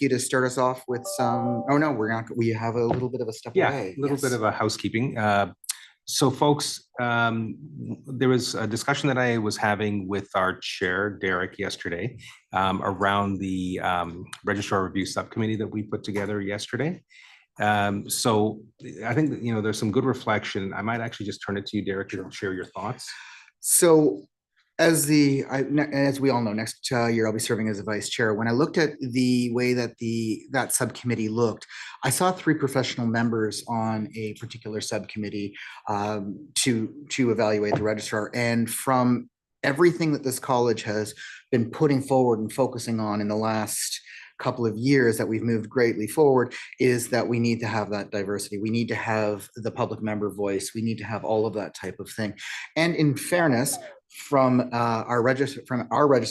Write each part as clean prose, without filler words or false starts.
you to start us off with some, oh no, we're not, we have a little bit of a step Yeah, away. a little bit of a housekeeping. So folks, there was a discussion that I was having with our chair, Derek, yesterday around the Registrar Review Subcommittee that we put together yesterday. So I think that, there's some good reflection. I might actually just turn it to you, Derek, to share your thoughts. So as we all know, next year I'll be serving as a vice chair. When I looked at the way that that subcommittee looked, I saw 3 professional members on a particular subcommittee to evaluate the registrar. And from everything that this college has been putting forward and focusing on in the last couple of years that we've moved greatly forward, is that we need to have that diversity. We need to have the public member voice. We need to have all of that type of thing. And in fairness, from our registrar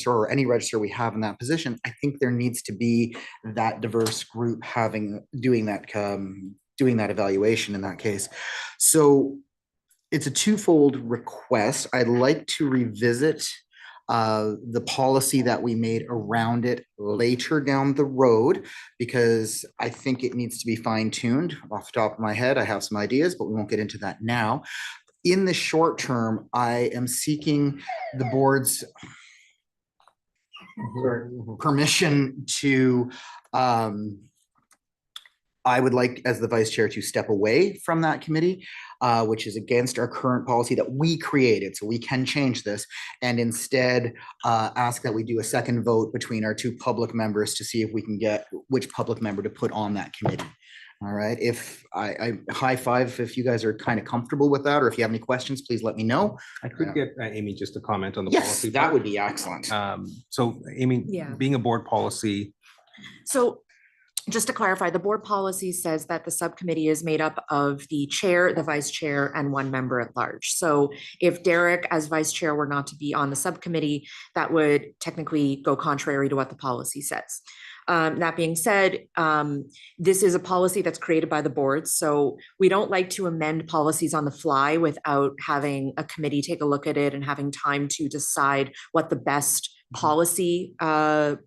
or any registrar we have in that position, I think there needs to be that diverse group doing that evaluation in that case. So it's a twofold request. I'd like to revisit the policy that we made around it later down the road, because I think it needs to be fine-tuned. Off the top of my head, I have some ideas, but we won't get into that now. In the short term, I am seeking the board's permission to, I would like, as the vice chair, to step away from that committee, which is against our current policy that we created. So we can change this, and instead ask that we do a second vote between our 2 public members to see if we can get which public member to put on that committee. All right. If I high five if you guys are kind of comfortable with that, or if you have any questions, please let me know. I could get Amy just to comment on the yes, policy. That would be excellent. So Amy, being a board policy. So just to clarify, the board policy says that the subcommittee is made up of the chair, the vice chair, and 1 member at large. So if Derek as vice chair were not to be on the subcommittee, that would technically go contrary to what the policy says. That being said, this is a policy that's created by the board. So we don't like to amend policies on the fly without having a committee take a look at it and having time to decide what the best policy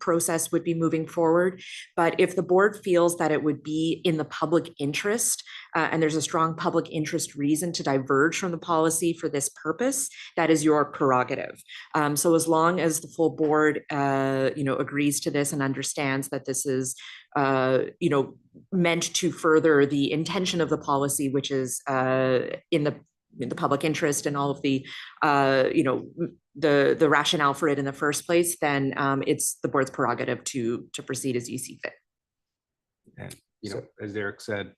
process would be moving forward. But if the board feels that it would be in the public interest, and there's a strong public interest reason to diverge from the policy for this purpose, that is your prerogative. So as long as the full board, agrees to this and understands that this is, meant to further the intention of the policy, which is in the public interest and all of the, the rationale for it in the first place, then it's the board's prerogative to proceed as you see fit. And as Derek said,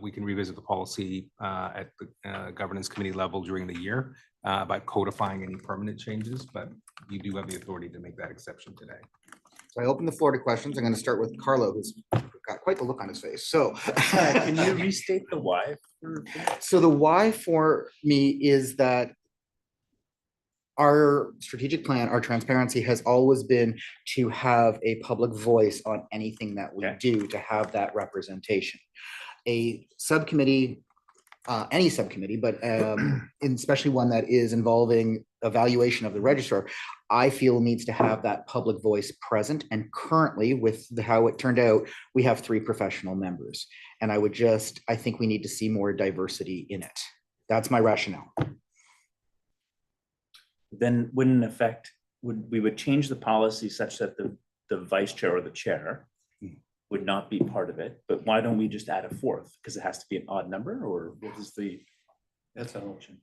we can revisit the policy at the governance committee level during the year by codifying any permanent changes, but you do have the authority to make that exception today. So I open the floor to questions. I'm going to start with Carlo, who's got quite the look on his face. So can you restate the why? So the why for me is that our strategic plan, our transparency has always been to have a public voice on anything that we do, to have that representation. A subcommittee, any subcommittee, but especially one that is involving evaluation of the registrar, I feel needs to have that public voice present. And currently, with how it turned out, we have 3 professional members. And I think we need to see more diversity in it. That's my rationale. Then wouldn't affect, we would change the policy such that the vice chair or the chair would not be part of it, but why don't we just add a 4th? Because it has to be an odd number, or what is that's an option.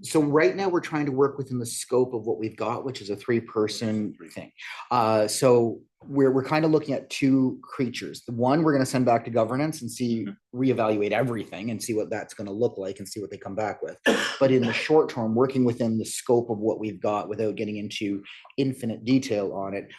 So right now we're trying to work within the scope of what we've got, which is a 3-person thing. So we're kind of looking at 2 creatures. The one we're going to send back to governance and see, reevaluate everything and see what that's going to look like and see what they come back with. But in the short term, working within the scope of what we've got without getting into infinite detail on it,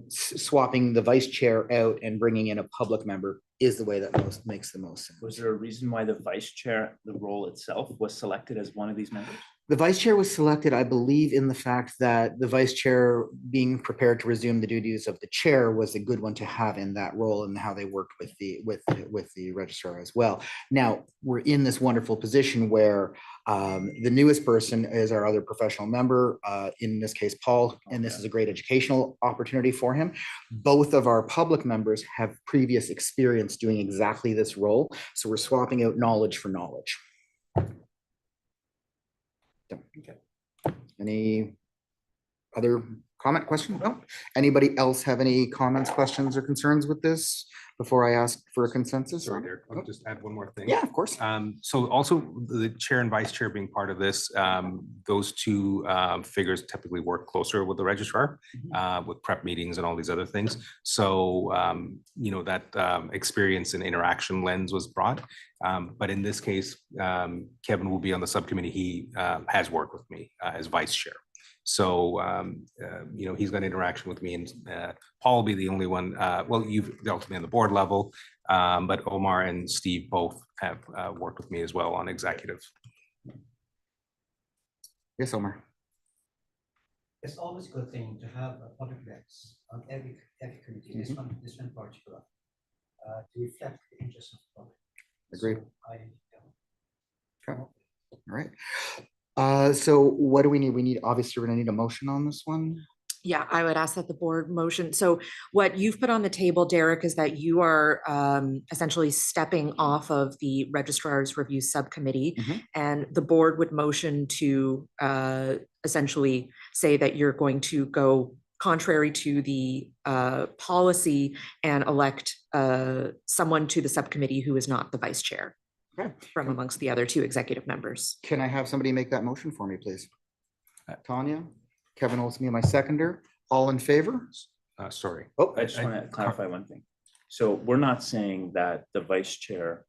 swapping the vice chair out and bringing in a public member is the way that makes the most sense. Was there a reason why the vice chair, the role itself, was selected as one of these members? The vice chair was selected, I believe, in the fact that the vice chair being prepared to resume the duties of the chair was a good one to have in that role and how they worked with the registrar as well. Now, we're in this wonderful position where the newest person is our other professional member, in this case, Paul, and this is a great educational opportunity for him. Both of our public members have previous experience doing exactly this role, so we're swapping out knowledge for knowledge. Any other comment, question? No? Anybody else have any comments, questions, or concerns with this before I ask for a consensus? Sorry, Derek, I'll just add one more thing. Yeah, of course. So also the chair and vice chair being part of this, those two figures typically work closer with the registrar with prep meetings and all these other things. So, that experience and interaction lens was brought. But in this case, Kevin will be on the subcommittee. He has worked with me as vice chair. So, he's got interaction with me, and Paul will be the only one. Well, you've dealt with me on the board level, but Omar and Steve both have worked with me as well on executive. Yes, Omar. It's always a good thing to have a public recs on every committee, this one in particular, to reflect the interests of the public. Agreed. So Okay. All right. So what do we need? We need, obviously, we're gonna need a motion on this one. Yeah, I would ask that the board motion. So what you've put on the table, Derek, is that you are essentially stepping off of the registrar's review subcommittee. And the board would motion to essentially say that you're going to go contrary to the policy and elect someone to the subcommittee who is not the vice chair. Okay. From amongst the other two executive members. Can I have somebody make that motion for me, please? Tanya, Kevin Olson, my seconder, all in favor? Sorry. Oh, I just want to clarify one thing. So we're not saying that the vice chair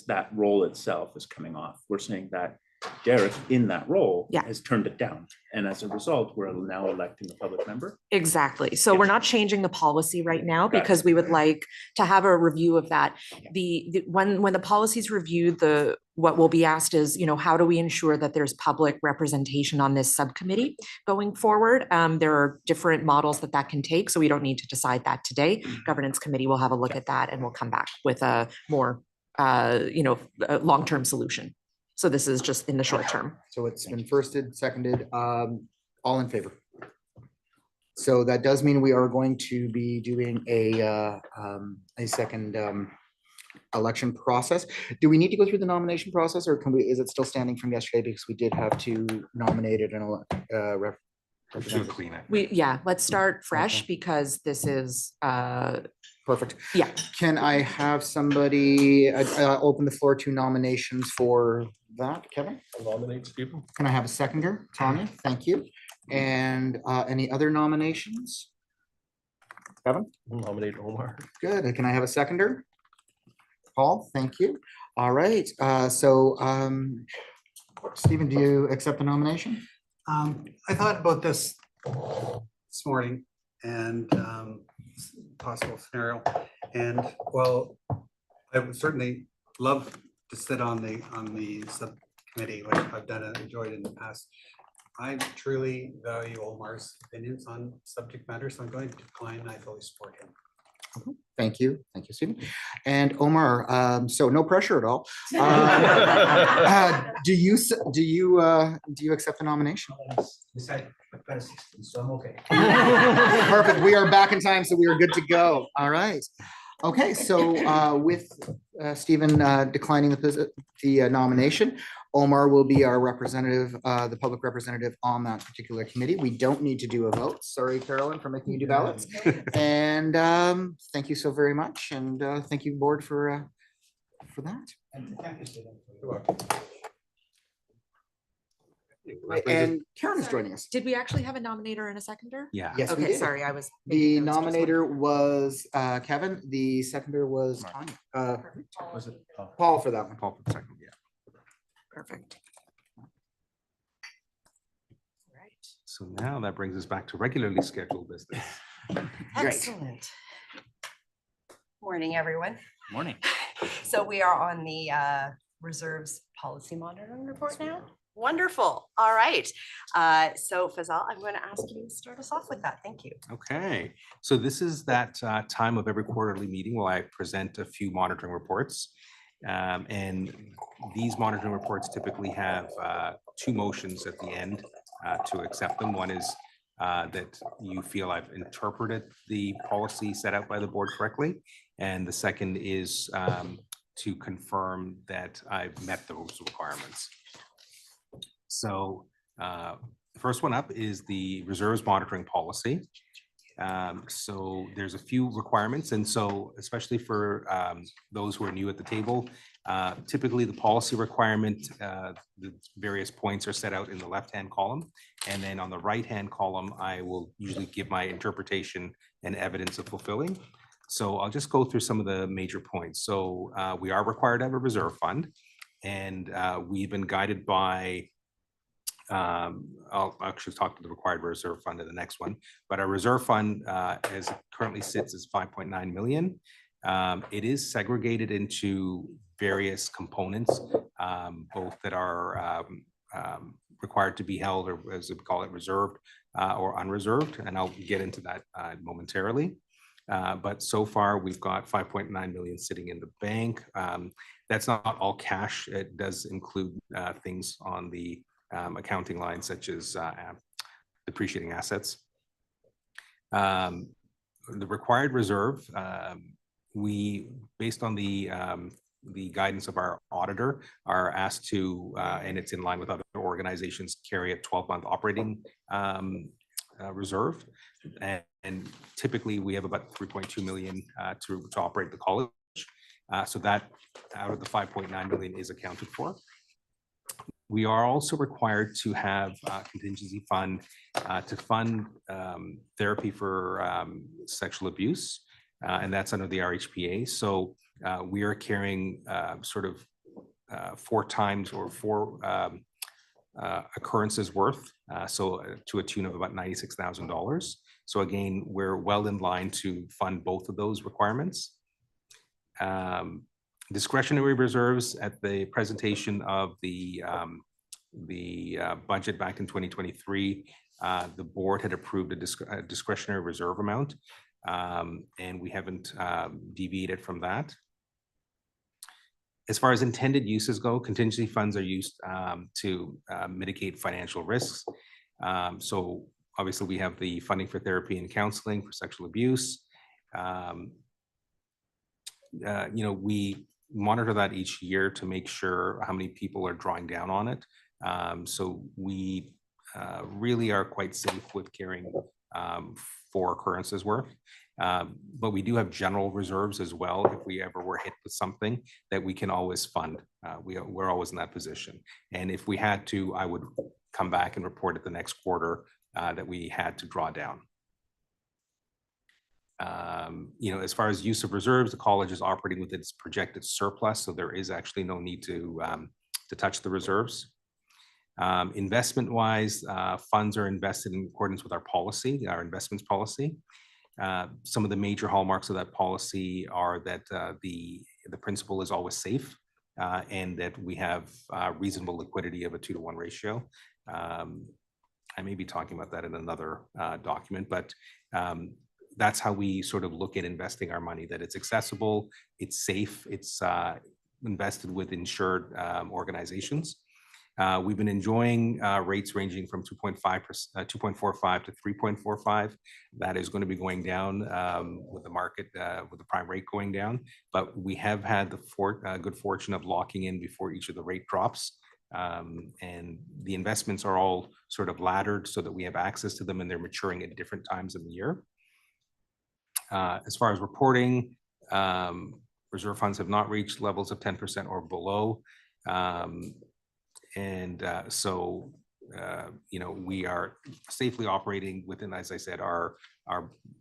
that role itself is coming off. We're saying that Derek, in that role, Yeah. has turned it down. And as a result, we're now electing a public member. Exactly. So we're not changing the policy right now because we would like to have a review of that. When the policy's reviewed, what will be asked is, how do we ensure that there's public representation on this subcommittee going forward? There are different models that can take, so we don't need to decide that today. Governance committee will have a look at that and we'll come back with a more, a long-term solution. So this is just in the short term. so it's been firsted, seconded, all in favor. So that does mean we are going to be doing a second election process. Do we need to go through the nomination process, or is it still standing from yesterday because we did have to nominate it and Do a clean it. Let's start fresh Okay. because this is, Perfect. yeah. Can I have somebody open the floor to nominations for that, Kevin? Nominates people. Can I have a seconder? Tanya, thank you. And any other nominations? Kevin? Nominate Omar. Good. Can I have a seconder? Paul, thank you. All right, Stephen, do you accept the nomination? I thought about this morning and possible scenario. And well, I would certainly love to sit on the subcommittee, like I've done and enjoyed in the past. I truly value Omar's opinions on subject matter, so I'm going to decline. I fully support him. Thank you, Stephen. And Omar, so no pressure at all. Do you accept the nomination? Besides, I've got a 16, so I'm okay. Perfect. We are back in time, so we are good to go. All right. Okay, so with Stephen declining the nomination, Omar will be our representative, the public representative on that particular committee. We don't need to do a vote. Sorry, Carolyn, for making you do ballots. And thank you so very much. And thank you, board, for that. And thank you, Stephen. And Karen is joining us. Did we actually have a nominator and a seconder? Yeah. Yes, we Okay, did. sorry, I was. The making notes, just nominator was Kevin. The seconder was Mark. Tanya. Was it? Paul for that one. Paul for the second, yeah. Perfect. Right. So now that brings us back to regularly scheduled business. Great. Excellent. Morning, everyone. Morning. So we are on the reserves policy monitoring report now. Wonderful. All right. So Fazal, I'm going to ask you to start us off with that. Thank you. Okay, so this is that time of every quarterly meeting where I present a few monitoring reports. And these monitoring reports typically have two motions at the end to accept them. One is that you feel I've interpreted the policy set out by the board correctly. And the second is to confirm that I've met those requirements. So the first one up is the reserves monitoring policy. So there's a few requirements. And so especially for those who are new at the table, typically the policy requirement, the various points are set out in the left-hand column. And then on the right-hand column, I will usually give my interpretation and evidence of fulfilling. So I'll just go through some of the major points. So we are required to have a reserve fund, and we've been guided by I'll actually talk to the required reserve fund in the next one, but our reserve fund as it currently sits is 5.9 million. It is segregated into various components, both that are required to be held, or as we call it, reserved or unreserved, and I'll get into that momentarily. But so far, we've got 5.9 million sitting in the bank. That's not all cash. It does include things on the accounting lines such as depreciating assets. The required reserve, we, based on the guidance of our auditor, are asked to, and it's in line with other organizations, carry a 12-month operating reserve. And typically we have about 3.2 million to operate the college. So that out of the 5.9 million is accounted for. We are also required to have a contingency fund to fund therapy for sexual abuse, and that's under the RHPA. So we are carrying sort of 4 times or 4 occurrences worth, so to a tune of about $96,000. So again, we're well in line to fund both of those requirements. Discretionary reserves at the presentation of the budget back in 2023, the board had approved a discretionary reserve amount, and we haven't deviated from that. As far as intended uses go, contingency funds are used to mitigate financial risks. So obviously we have the funding for therapy and counseling for sexual abuse. We monitor that each year to make sure how many people are drawing down on it. So we really are quite safe with carrying 4 occurrences worth. But we do have general reserves as well if we ever were hit with something that we can always fund. We're always in that position. And if we had to, I would come back and report at the next quarter that we had to draw down. As far as use of reserves, the college is operating with its projected surplus, so there is actually no need to touch the reserves. Investment-wise, funds are invested in accordance with our policy, our investments policy. Some of the major hallmarks of that policy are that the principal is always safe, and that we have reasonable liquidity of a 2-to-1 ratio. I may be talking about that in another document, but that's how we sort of look at investing our money, that it's accessible, it's safe, it's invested with insured organizations. We've been enjoying rates ranging from 2.45 to 3.45. That is going to be going down with the market, with the prime rate going down. But we have had the good fortune of locking in before each of the rate drops. And the investments are all sort of laddered so that we have access to them, and they're maturing at different times of the year. As far as reporting, reserve funds have not reached levels of 10% or below. So we are safely operating within, as I said, our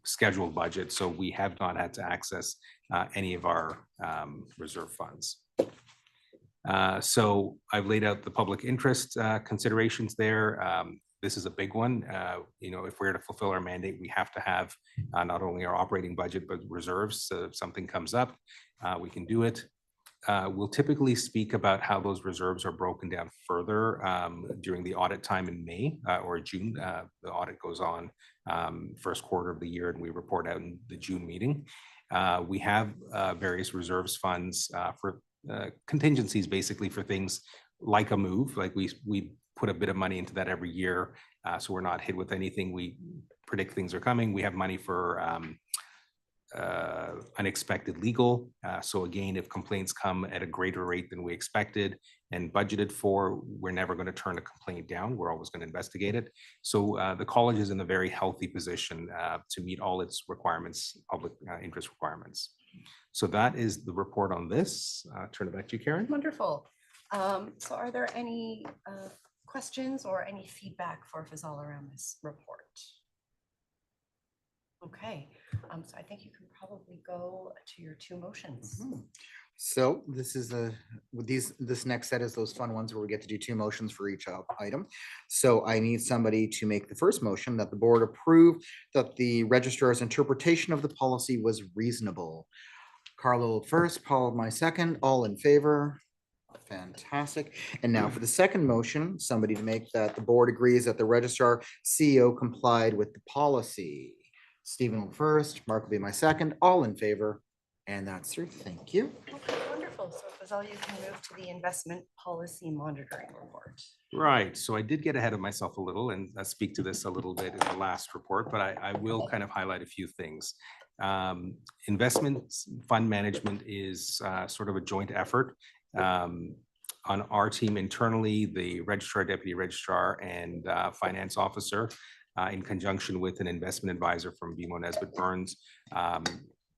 scheduled budget. So we have not had to access any of our reserve funds. So I've laid out the public interest considerations there. This is a big one. If we're to fulfill our mandate, we have to have not only our operating budget, but reserves. So if something comes up, we can do it. We'll typically speak about how those reserves are broken down further during the audit time in May or June. The audit goes on first quarter of the year, and we report out in the June meeting. We have various reserves funds for contingencies, basically for things like a move. Like we put a bit of money into that every year, so we're not hit with anything. We predict things are coming. We have money for unexpected legal. So again, if complaints come at a greater rate than we expected and budgeted for, we're never going to turn a complaint down. We're always going to investigate it. So the college is in a very healthy position to meet all its requirements, public interest requirements. So that is the report on this. Turn it back to you, Karen. Wonderful. So are there any questions or any feedback for Fazal around this report? Okay, so I think you can probably go to your two motions. So this is this next set is those fun ones where we get to do two motions for each item. So I need somebody to make the first motion that the board approve that the registrar's interpretation of the policy was reasonable. Carlo first, Paul my second, all in favor? Fantastic. And now for the second motion, somebody to make that the board agrees that the registrar CEO complied with the policy. Stephen will first, Mark will be my second, all in favor, and that's through. Thank you. Okay, wonderful. So Fazal, you can move to the investment policy monitoring report. Right. So I did get ahead of myself a little and speak to this a little bit in the last report, but I will kind of highlight a few things. Investment fund management is sort of a joint effort. On our team internally, the registrar, deputy registrar, and finance officer, in conjunction with an investment advisor from BMO Nesbitt Burns,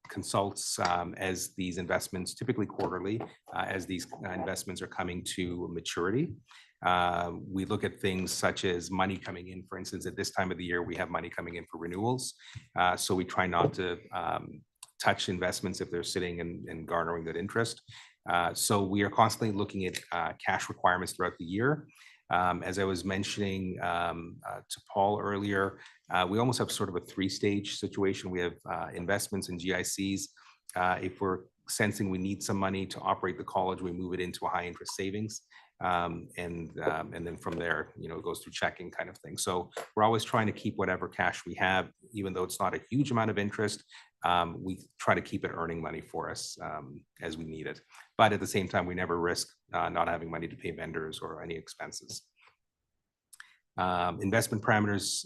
consults as these investments, typically quarterly, as these investments are coming to maturity. We look at things such as money coming in. For instance, at this time of the year, we have money coming in for renewals. So we try not to touch investments if they're sitting and garnering good interest. So we are constantly looking at cash requirements throughout the year. As I was mentioning to Paul earlier, we almost have sort of a three-stage situation. We have investments in GICs. If we're sensing we need some money to operate the college, we move it into a high-interest savings. And then from there, it goes through checking kind of thing. So we're always trying to keep whatever cash we have, even though it's not a huge amount of interest. We try to keep it earning money for us as we need it. But at the same time, we never risk not having money to pay vendors or any expenses. Investment parameters,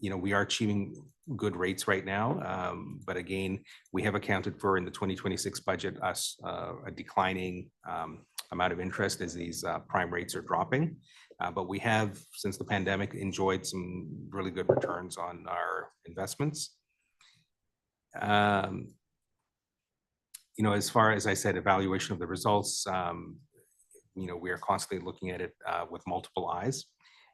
we are achieving good rates right now. But again, we have accounted for in the 2026 budget a declining amount of interest as these prime rates are dropping. But we have, since the pandemic, enjoyed some really good returns on our investments. As far as I said, evaluation of the results, we are constantly looking at it with multiple eyes.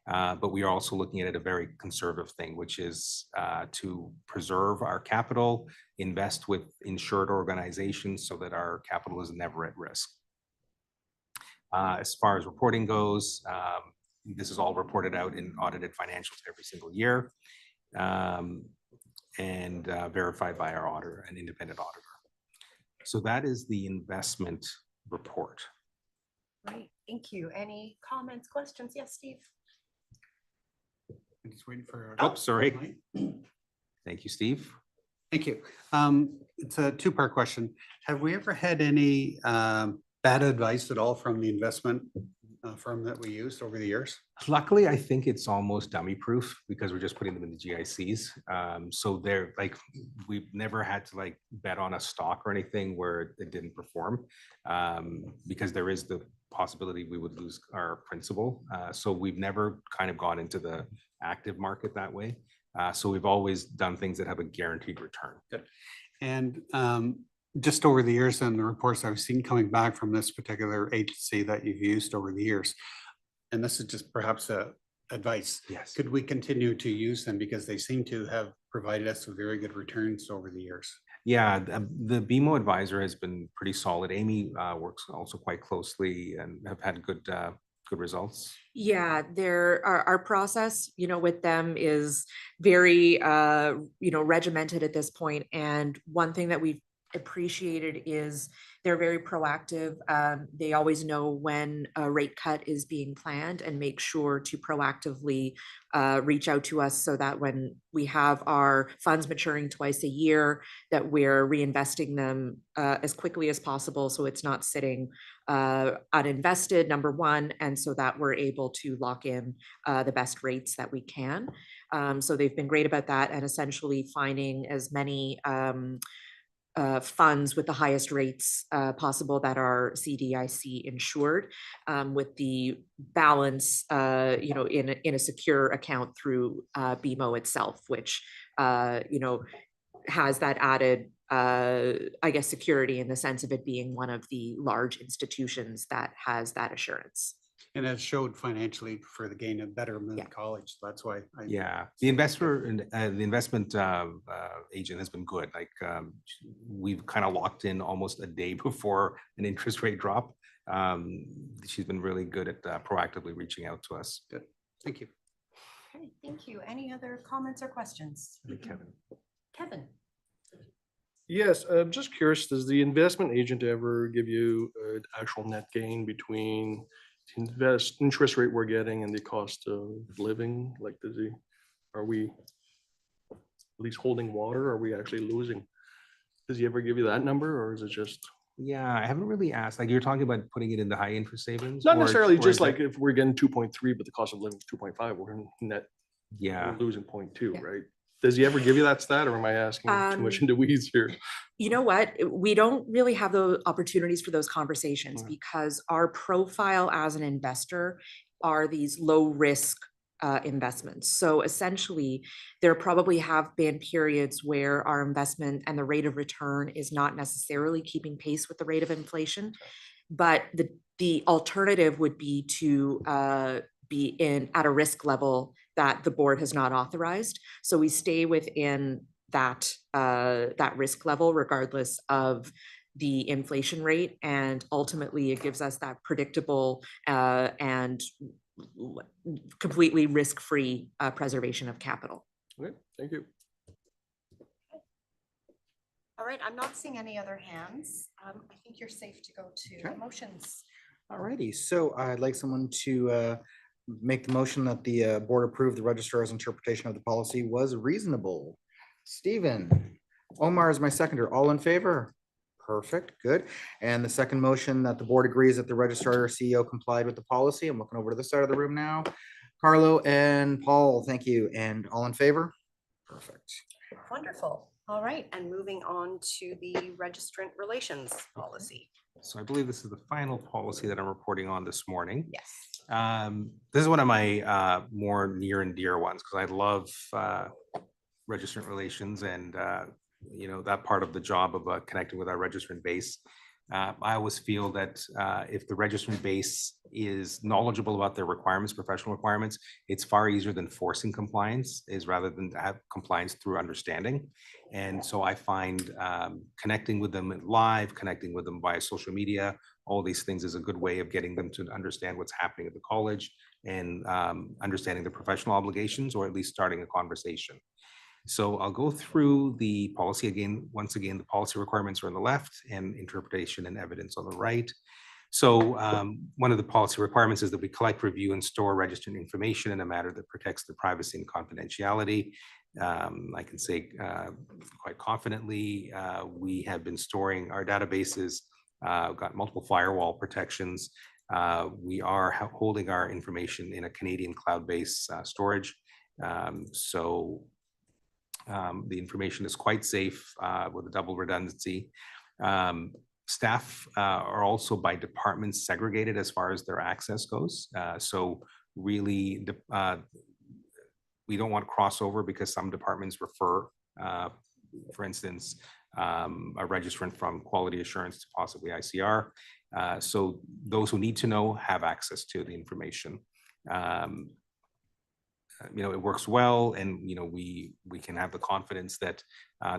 But we are also looking at it a very conservative thing, which is to preserve our capital, invest with insured organizations so that our capital is never at risk. As far as reporting goes, this is all reported out in audited financials every single year and verified by our auditor, an independent auditor. So that is the investment report. Great, thank you. Any comments, questions? Yes, Steve? I'm just waiting for. Oh, sorry. Thank you, Steve. Thank you. It's a two-part question. Have we ever had any bad advice at all from the investment firm that we used over the years? Luckily, I think it's almost dummy proof because we're just putting them in the GICs. So they're like, we've never had to bet on a stock or anything where it didn't perform because there is the possibility we would lose our principal. So we've never kind of gone into the active market that way. So we've always done things that have a guaranteed return. Good. And just over the years and the reports I've seen coming back from this particular agency that you've used over the years, and this is just perhaps advice. Yes. Could we continue to use them because they seem to have provided us with very good returns over the years? Yeah, the BMO advisor has been pretty solid. Amy works also quite closely and have had good results. Yeah, our process, with them is very, regimented at this point. And one thing that we've appreciated is they're very proactive. They always know when a rate cut is being planned and make sure to proactively reach out to us so that when we have our funds maturing twice a year, that we're reinvesting them as quickly as possible so it's not sitting uninvested, number one, and so that we're able to lock in the best rates that we can. So they've been great about that and essentially finding as many funds with the highest rates possible that are CDIC insured, with the balance, in a secure account through BMO itself, which has that added, I guess, security in the sense of it being one of the large institutions that has that assurance. And it showed financially for the gain of Betterment Yeah. College. That's why. Yeah, the investor and the investment agent has been good. Like we've kind of locked in almost a day before an interest rate drop. She's been really good at proactively reaching out to us. Good. Thank you. Okay, thank you. Any other comments or questions? Kevin. Kevin? Yes, I'm just curious, does the investment agent ever give you an actual net gain between the interest rate we're getting and the cost of living? Like, are we at least holding water? Or are we actually losing? Does he ever give you that number, or is it just? Yeah, I haven't really asked. Like you're talking about putting it in the high interest savings? Not or- necessarily or just is it- like if we're getting 2.3, but the cost of living is 2.5, we're in net, Yeah. we're losing 0.2, Yeah. right? Does he ever give you that stat, or am I asking too much into weeds here? You know what? We don't really have the opportunities for those conversations Okay. because our profile as an investor are these low risk investments. So essentially, there probably have been periods where our investment and the rate of return is not necessarily keeping pace with the rate of inflation. But the alternative would be to be at a risk level that the board has not authorized. So we stay within that risk level regardless of the inflation rate, and ultimately it gives us that predictable and completely risk-free preservation of capital. Okay, thank you. All right, I'm not seeing any other hands. I think you're safe to go to Okay. motions. Alrighty, so I'd like someone to make the motion that the board approve the registrar's interpretation of the policy was reasonable. Stephen, Omar is my seconder. All in favor? Perfect, good. And the second motion that the board agrees that the registrar or CEO complied with the policy. I'm looking over to this side of the room now. Carlo and Paul, thank you. And all in favor? Perfect. Wonderful. All right, and moving on to the registrant relations policy. So I believe this is the final policy that I'm reporting on this morning. Yes. This is one of my more near and dear ones because I love registrant relations and that part of the job of connecting with our registrant base. I always feel that if the registrant base is knowledgeable about their requirements, professional requirements, it's far easier than forcing compliance, is rather than have compliance through understanding. And so I find connecting with them live, connecting with them via social media, all these things is a good way of getting them to understand what's happening at the college and understanding the professional obligations, or at least starting a conversation. So I'll go through the policy again. Once again, the policy requirements are on the left and interpretation and evidence on the right. So one of the policy requirements is that we collect, review, and store registered information in a manner that protects the privacy and confidentiality. I can say quite confidently, we have been storing our databases, got multiple firewall protections. We are holding our information in a Canadian cloud-based storage. The information is quite safe with a double redundancy. Staff are also by department segregated as far as their access goes. So really, we don't want crossover because some departments refer, for instance, a registrant from quality assurance to possibly ICR. So those who need to know have access to the information. It works well, and we can have the confidence that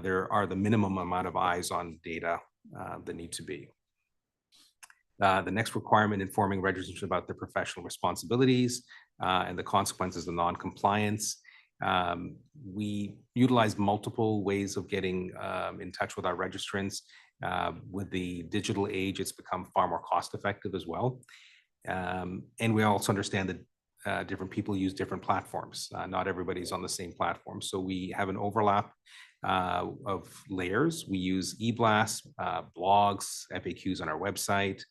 there are the minimum amount of eyes on data that need to be. The next requirement, informing registrants about their professional responsibilities and the consequences of non-compliance. We utilize multiple ways of getting in touch with our registrants. With the digital age, it's become far more cost effective as well. And we also understand that different people use different platforms. Not everybody's on the same platform. So we have an overlap of layers. We use eBlast, blogs, FAQs on our website,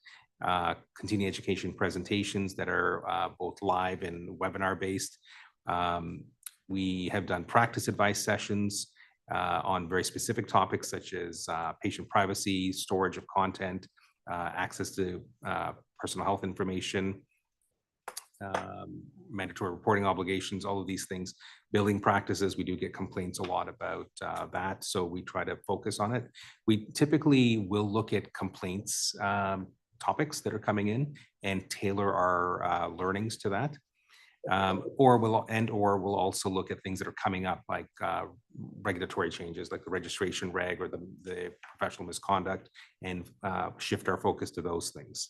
continuing education presentations that are both live and webinar based. We have done practice advice sessions on very specific topics such as patient privacy, storage of content, access to personal health information, mandatory reporting obligations, all of these things. Billing practices, we do get complaints a lot about that, so we try to focus on it. We typically will look at complaints topics that are coming in and tailor our learnings to that. Or we'll also look at things that are coming up, like regulatory changes, like the registration reg or the professional misconduct, and shift our focus to those things.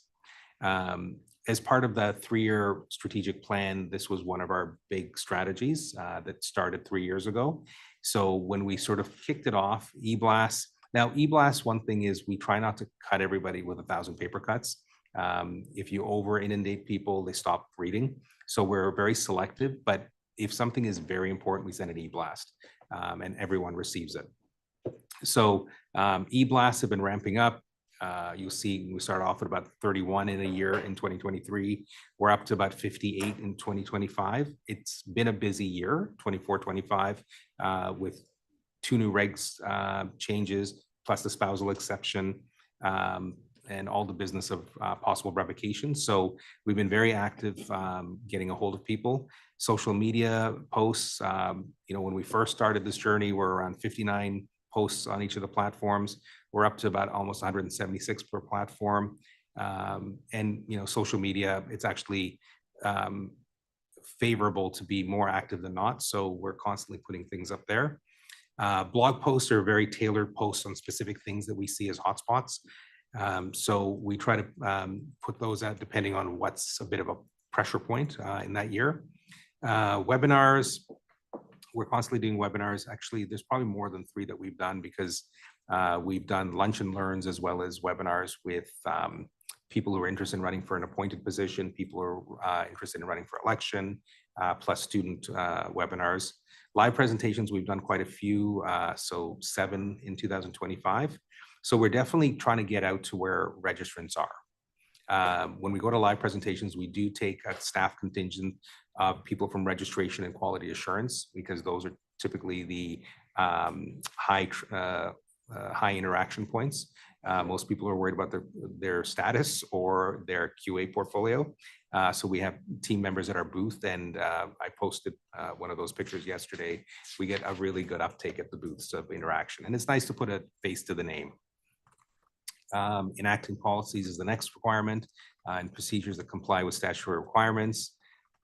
As part of the 3-year strategic plan, this was one of our big strategies that started 3 years ago. So when we sort of kicked it off, eBlast. Now, eBlast, one thing is we try not to cut everybody with 1,000 paper cuts. If you over inundate people, they stop reading. So we're very selective, but if something is very important, we send an eBlast and everyone receives it. So eBlasts have been ramping up. You'll see we started off at about 31 in a year in 2023. We're up to about 58 in 2025. It's been a busy year, 24-25, with 2 new regs changes, plus the spousal exception, and all the business of possible revocation. So we've been very active getting a hold of people. Social media posts, when we first started this journey, we're around 59 posts on each of the platforms. We're up to about almost 176 per platform. And social media, it's actually favorable to be more active than not. So we're constantly putting things up there. Blog posts are very tailored posts on specific things that we see as hotspots. So we try to put those out depending on what's a bit of a pressure point in that year. Webinars, we're constantly doing webinars. Actually, there's probably more than 3 that we've done, because we've done lunch and learns as well as webinars with people who are interested in running for an appointed position, people who are interested in running for election, plus student webinars. Live presentations, we've done quite a few, so 7 in 2025. So we're definitely trying to get out to where registrants are. When we go to live presentations, we do take a staff contingent of people from registration and quality assurance, because those are typically the high interaction points. Most people are worried about their status or their QA portfolio. So we have team members at our booth, and I posted one of those pictures yesterday. We get a really good uptake at the booths of interaction, and it's nice to put a face to the name. Enacting policies is the next requirement, and procedures that comply with statutory requirements.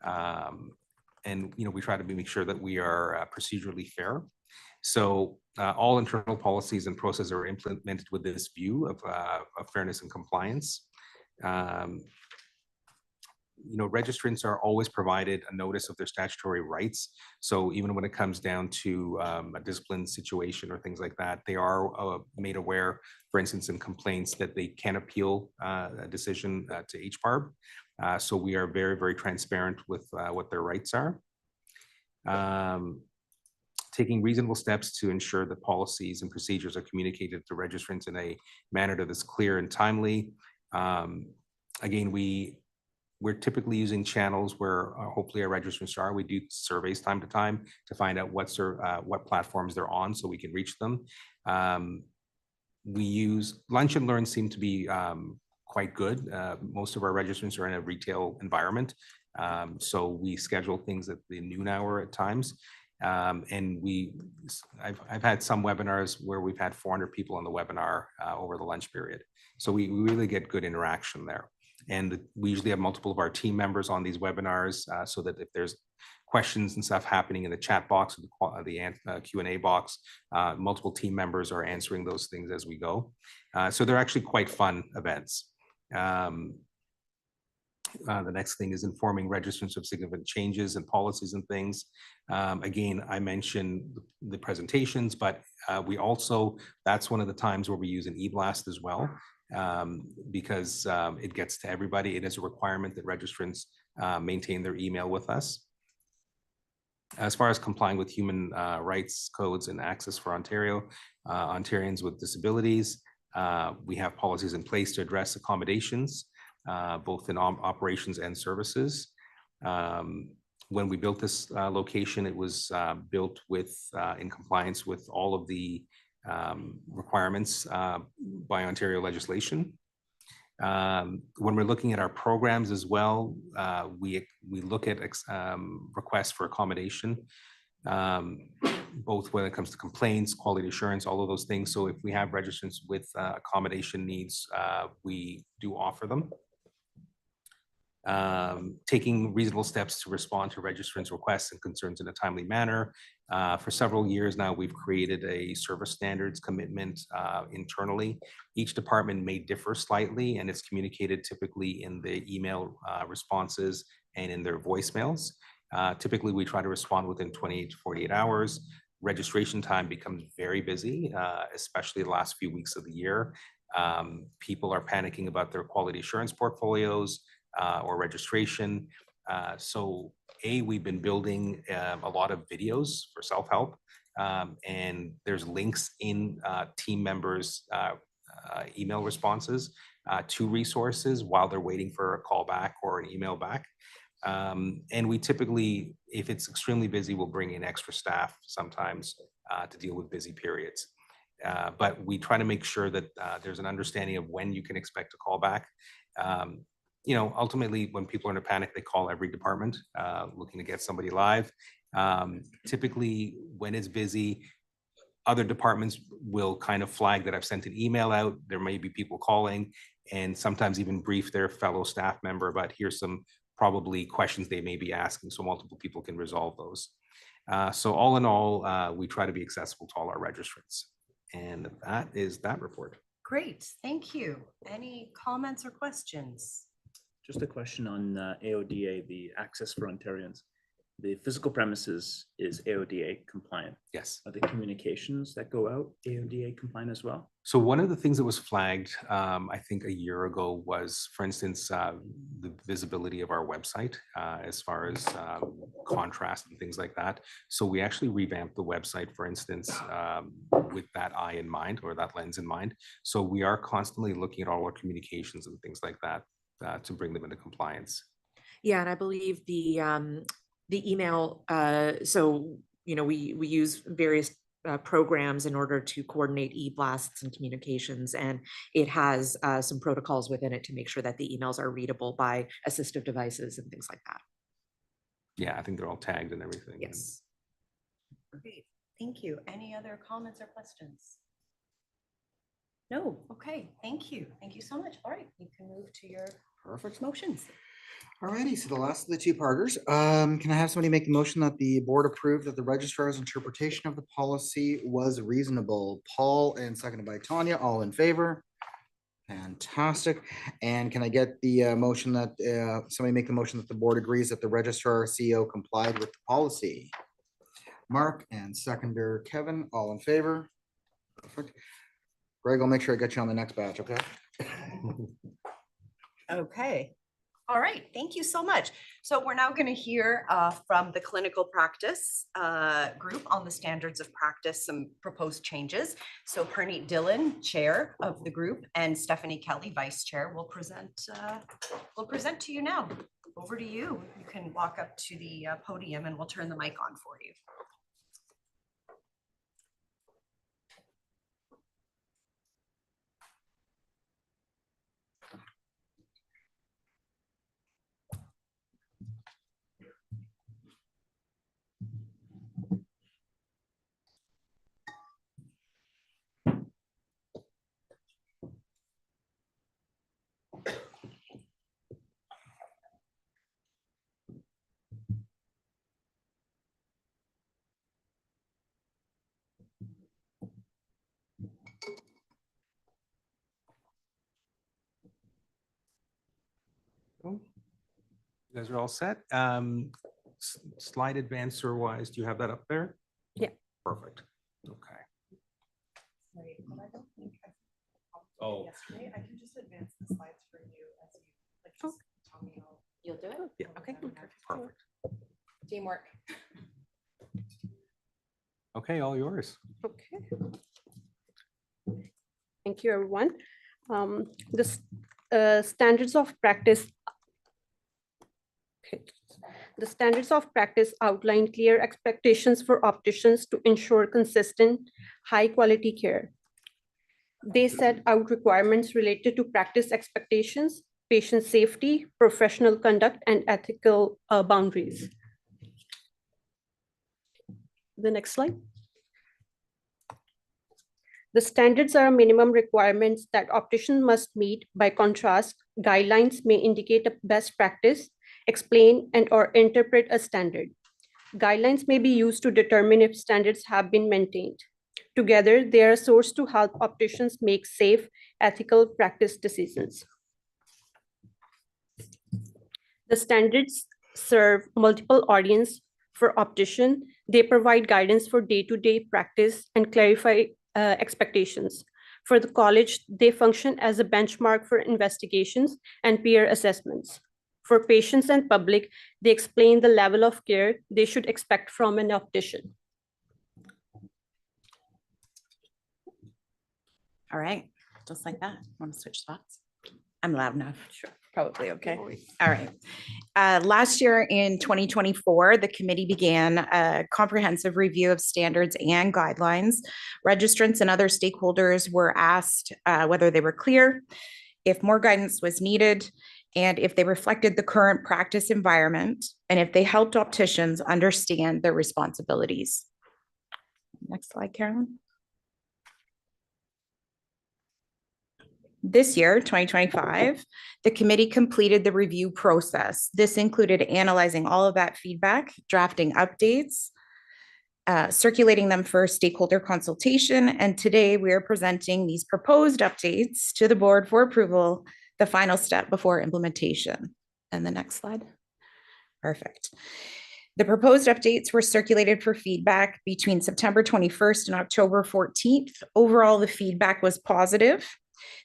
And we try to make sure that we are procedurally fair. So all internal policies and processes are implemented with this view of fairness and compliance. Registrants are always provided a notice of their statutory rights. So even when it comes down to a discipline situation or things like that, they are made aware, for instance, in complaints, that they can appeal a decision to HPARB. So we are very, very transparent with what their rights are. Taking reasonable steps to ensure that policies and procedures are communicated to registrants in a manner that is clear and timely. Again, we're typically using channels where hopefully our registrants are. We do surveys time to time to find out what platforms they're on, so we can reach them. We use lunch and learn, seem to be quite good. Most of our registrants are in a retail environment, so we schedule things at the noon hour at times. And I've had some webinars where we've had 400 people on the webinar over the lunch period. So we really get good interaction there. And we usually have multiple of our team members on these webinars, so that if there's questions and stuff happening in the chat box or the Q&A box, multiple team members are answering those things as we go. So they're actually quite fun events. The next thing is informing registrants of significant changes and policies and things. Again, I mentioned the presentations, but we also, that's one of the times where we use an e-blast as well, because it gets to everybody. It is a requirement that registrants maintain their email with us. As far as complying with human rights codes and access for Ontarians with disabilities, we have policies in place to address accommodations, both in operations and services. When we built this location, it was built in compliance with all of the requirements by Ontario legislation. When we're looking at our programs as well, we look at requests for accommodation, both when it comes to complaints, quality assurance, all of those things. So if we have registrants with accommodation needs, we do offer them. Taking reasonable steps to respond to registrants' requests and concerns in a timely manner. For several years now, we've created a service standards commitment internally. Each department may differ slightly, and it's communicated typically in the email responses and in their voicemails. Typically, we try to respond within 28 to 48 hours. Registration time becomes very busy, especially the last few weeks of the year. People are panicking about their quality assurance portfolios or registration. So we've been building a lot of videos for self-help, and there's links in team members' email responses to resources while they're waiting for a call back or an email back. And we typically, if it's extremely busy, we'll bring in extra staff sometimes to deal with busy periods. But we try to make sure that there's an understanding of when you can expect a call back. Ultimately, when people are in a panic, they call every department looking to get somebody live. Typically, when it's busy, other departments will kind of flag that I've sent an email out. There may be people calling, and sometimes even brief their fellow staff member about here's some probably questions they may be asking, so multiple people can resolve those. So all in all, we try to be accessible to all our registrants. And that is that report. Great, thank you. Any comments or questions? Just a question on AODA, the Access for Ontarians. The physical premises is AODA compliant. Yes. Are the communications that go out AODA compliant as well? So one of the things that was flagged, I think a year ago was, for instance, the visibility of our website as far as contrast and things like that. So we actually revamped the website, for instance, with that eye in mind or that lens in mind. So we are constantly looking at all our communications and things like that to bring them into compliance. Yeah, and I believe the email, so, we use various programs in order to coordinate e-blasts and communications, and it has some protocols within it to make sure that the emails are readable by assistive devices and things like that. Yeah, I think they're all tagged and everything. Yes. Great, thank you. Any other comments or questions? No, okay, thank you. Thank you so much. All right, you can move to your Perfect. motions. Alrighty, so the last of the two-parters, can I have somebody make the motion that the board approve that the registrar's interpretation of the policy was reasonable? Paul, and seconded by Tanya, all in favor? Fantastic. And can I get the motion that, somebody make the motion that the board agrees that the registrar CEO complied with the policy? Mark and seconder Kevin, all in favor? Perfect. Greg, I'll make sure I get you on the next batch, okay? Okay. All right, thank you so much. So we're now going to hear from the clinical practice group on the standards of practice, some proposed changes. So Perneet Dillon, chair of the group, and Stephanie Kelly, vice chair, will present to you now. Over to you. You can walk up to the podium and we'll turn the mic on for you. You guys are all set. Slide advancer wise, do you have that up there? Yeah. Perfect. Okay. Oh. Yesterday, I can just advance the slides for you as you, like, just tell me how. You'll do it? Yeah. Okay. Perfect. Teamwork. Okay, all yours. Okay. Thank you, everyone. This standards of practice. Okay. The standards of practice outline clear expectations for opticians to ensure consistent, high-quality care. They set out requirements related to practice expectations, patient safety, professional conduct, and ethical boundaries. The next slide. The standards are minimum requirements that opticians must meet. By contrast, guidelines may indicate a best practice, explain and or interpret a standard. Guidelines may be used to determine if standards have been maintained. Together, they are a source to help opticians make safe, ethical practice decisions. The standards serve multiple audience for optician. They provide guidance for day-to-day practice and clarify expectations. For the college, they function as a benchmark for investigations and peer assessments. For patients and public, they explain the level of care they should expect from an optician. All right, just like that. Want to switch spots? I'm loud enough. Sure. Probably okay. All right. Last year in 2024, the committee began a comprehensive review of standards and guidelines. Registrants and other stakeholders were asked whether they were clear, if more guidance was needed, and if they reflected the current practice environment, and if they helped opticians understand their responsibilities. Next slide, Carolyn. This year, 2025, the committee completed the review process. This included analyzing all of that feedback, drafting updates, circulating them for stakeholder consultation, and today we are presenting these proposed updates to the board for approval, the final step before implementation. And the next slide. Perfect. The proposed updates were circulated for feedback between September 21st and October 14th. Overall, the feedback was positive.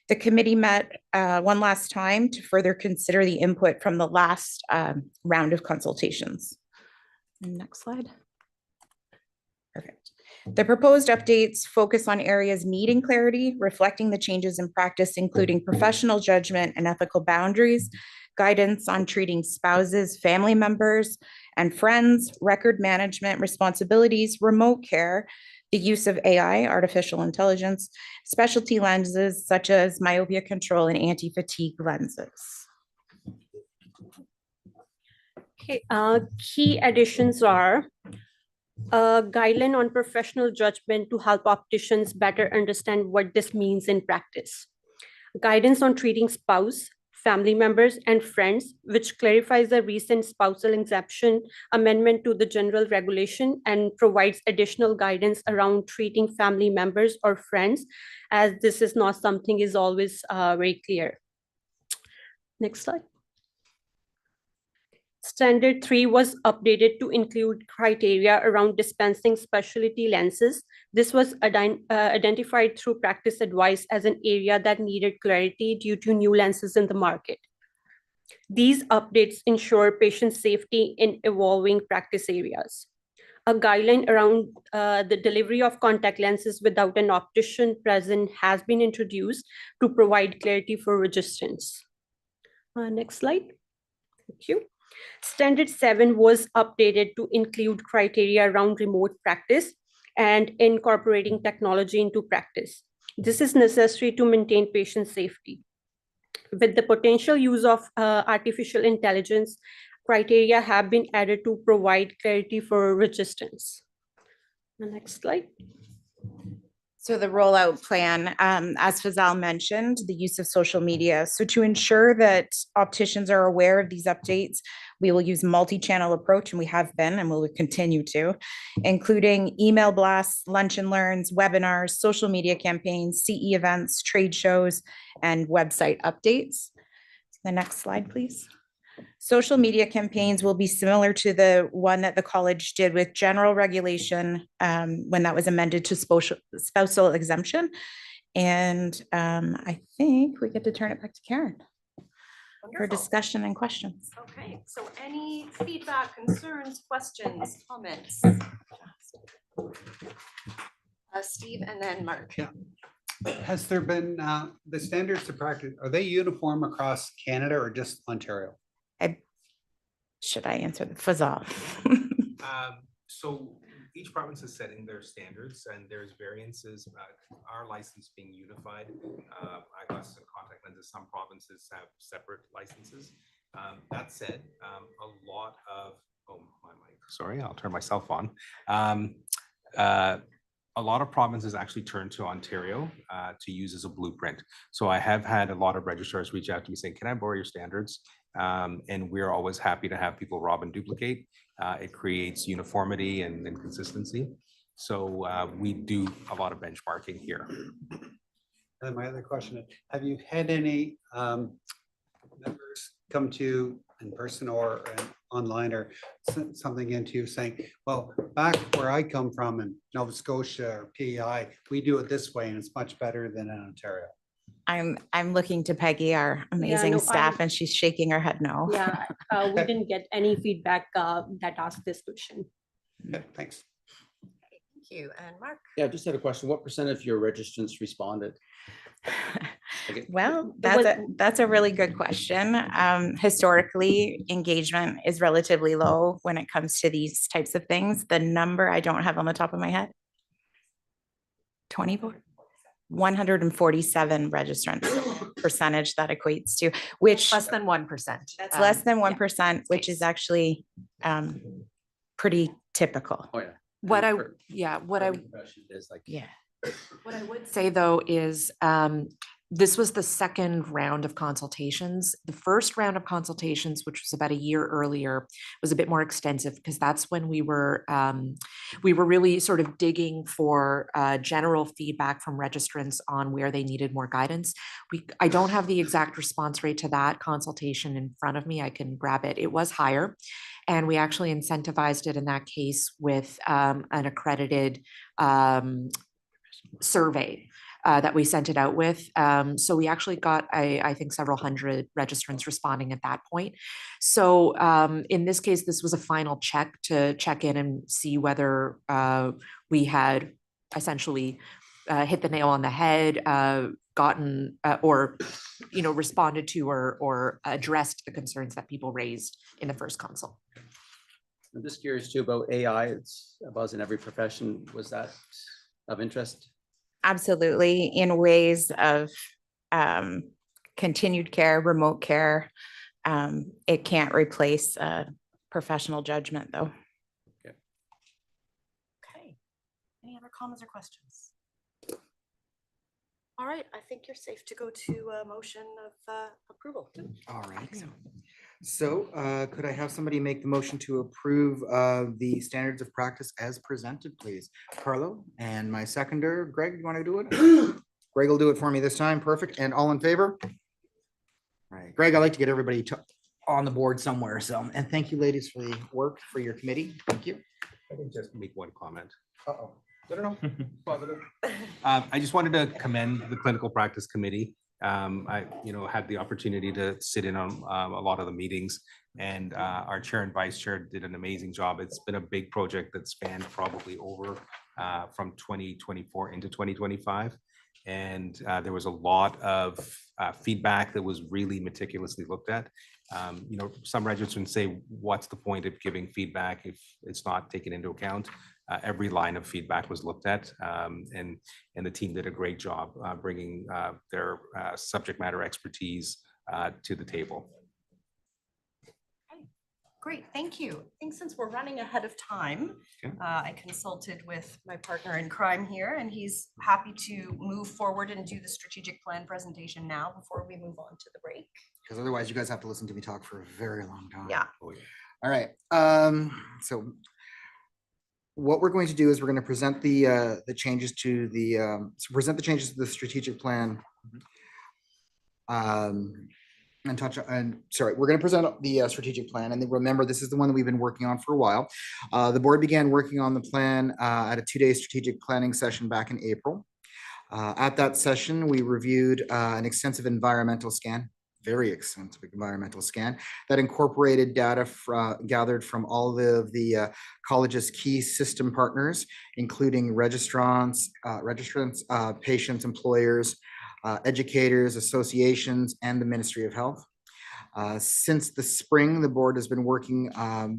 The committee met one last time to further consider the input from the last round of consultations. Next slide. Perfect. The proposed updates focus on areas needing clarity, reflecting the changes in practice, including professional judgment and ethical boundaries, guidance on treating spouses, family members, and friends, record management responsibilities, remote care, the use of AI, artificial intelligence, specialty lenses such as myopia control and anti-fatigue lenses. Okay, key additions are a guideline on professional judgment to help opticians better understand what this means in practice. Guidance on treating spouse, family members, and friends, which clarifies the recent spousal exemption amendment to the general regulation and provides additional guidance around treating family members or friends, as this is not something is always very clear. Next slide. Standard 3 was updated to include criteria around dispensing specialty lenses. This was identified through practice advice as an area that needed clarity due to new lenses in the market. These updates ensure patient safety in evolving practice areas. A guideline around the delivery of contact lenses without an optician present has been introduced to provide clarity for registrants. Next slide. Thank you. Standard 7 was updated to include criteria around remote practice and incorporating technology into practice. This is necessary to maintain patient safety. With the potential use of artificial intelligence, criteria have been added to provide clarity for registrants. The next slide. So the rollout plan, as Fazal mentioned, the use of social media. So to ensure that opticians are aware of these updates, we will use multi-channel approach, and we have been and will continue to, including email blasts, lunch and learns, webinars, social media campaigns, CE events, trade shows, and website updates. The next slide, please. Social media campaigns will be similar to the one that the college did with general regulation when that was amended to spousal exemption. And I think we get to turn it back to Karen for Wonderful. discussion and questions. Okay, so any feedback, concerns, questions, comments? Steve and then Mark. Yeah. Has there been, the standards of practice, are they uniform across Canada or just Ontario? Should I answer the Fazal? So each province is setting their standards and there's variances. Our license being unified, eyeglasses and contact lenses, some provinces have separate licenses. That said, a lot of, oh, my mic, sorry, I'll turn myself on. A lot of provinces actually turn to Ontario to use as a blueprint. So I have had a lot of registrars reach out to me saying, can I borrow your standards? And we're always happy to have people rob and duplicate. It creates uniformity and consistency. So we do a lot of benchmarking here. And my other question is, have you had any members come to in person or online or something into you saying, well, back where I come from in Nova Scotia or PEI, we do it this way and it's much better than in Ontario? I'm looking to Peggy, our amazing no, staff, and she's shaking her head no. Yeah, we didn't get any feedback that asked this question. Okay, thanks. Thank you. And Mark? Yeah, I just had a question. What percent of your registrants responded? Well, that's a really good question. Historically, engagement is relatively low when it comes to these types of things. The number I don't have on the top of my head. 24, 147 registrants percentage that equates to, which Less than 1%. that's less than yeah. 1%, which is actually pretty typical. Oh, yeah. What I, For- yeah, what for I, impression is like, Yeah. what I would say though is, this was the second round of consultations. The first round of consultations, which was about a year earlier, was a bit more extensive because that's when we were really sort of digging for general feedback from registrants on where they needed more guidance. I don't have the exact response rate to that consultation in front of me. I can grab it. It was higher. And we actually incentivized it in that case with an accredited survey that we sent it out with. So we actually got, I think, several hundred registrants responding at that point. So in this case, this was a final check to check in and see whether we had essentially hit the nail on the head, gotten or responded to or addressed the concerns that people raised in the first consult. I'm just curious too about AI. It's a buzz in every profession. Was that of interest? Absolutely, in ways of continued care, remote care. It can't replace professional judgment, though. Okay. Any other comments or questions? All right, I think you're safe to go to a motion of approval. All right. So could I have somebody make the motion to approve the standards of practice as presented, please? Carlo, and my seconder, Greg, you want to do it? Greg will do it for me this time. Perfect. And all in favor? All right, Greg, I'd like to get everybody on the board somewhere. So, and thank you, ladies, for the work for your committee. Thank you. I can just make one comment. Uh-oh. I don't know. Positive. I just wanted to commend the Clinical Practice Committee. I, had the opportunity to sit in on a lot of the meetings, and our chair and vice chair did an amazing job. It's been a big project that spanned probably over from 2024 into 2025. And there was a lot of feedback that was really meticulously looked at. Some registrants say, what's the point of giving feedback if it's not taken into account? Every line of feedback was looked at, and the team did a great job bringing their subject matter expertise to the table. Okay, great, thank you. I think since we're running ahead of time, Okay. I consulted with my partner in crime here, and he's happy to move forward and do the strategic plan presentation now before we move on to the break. Because otherwise you guys have to listen to me talk for a very long time. Yeah. All right. So what we're going to do is we're going to present the changes to the strategic plan. and touch and sorry, we're going to present the strategic plan. And then remember, this is the one that we've been working on for a while. The board began working on the plan at a 2-day strategic planning session back in April. At that session, we reviewed an extensive environmental scan, very extensive environmental scan that incorporated data gathered from all of the college's key system partners, including registrants, patients, employers, educators, associations, and the Ministry of Health. Since the spring, the board has been working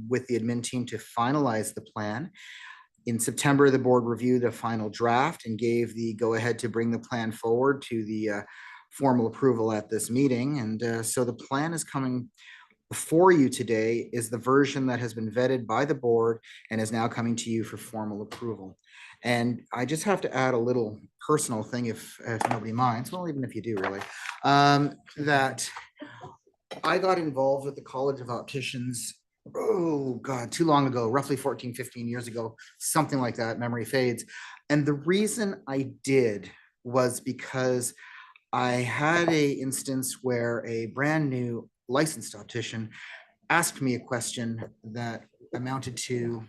with the admin team to finalize the plan. In September, the board reviewed a final draft and gave the go-ahead to bring the plan forward to the formal approval at this meeting. And so the plan is coming before you today is the version that has been vetted by the board and is now coming to you for formal approval. And I just have to add a little personal thing if nobody minds, well, even if you do really, that I got involved with the College of Opticians, oh God, too long ago, roughly 14, 15 years ago, something like that, memory fades. And the reason I did was because I had a instance where a brand new licensed optician asked me a question that amounted to,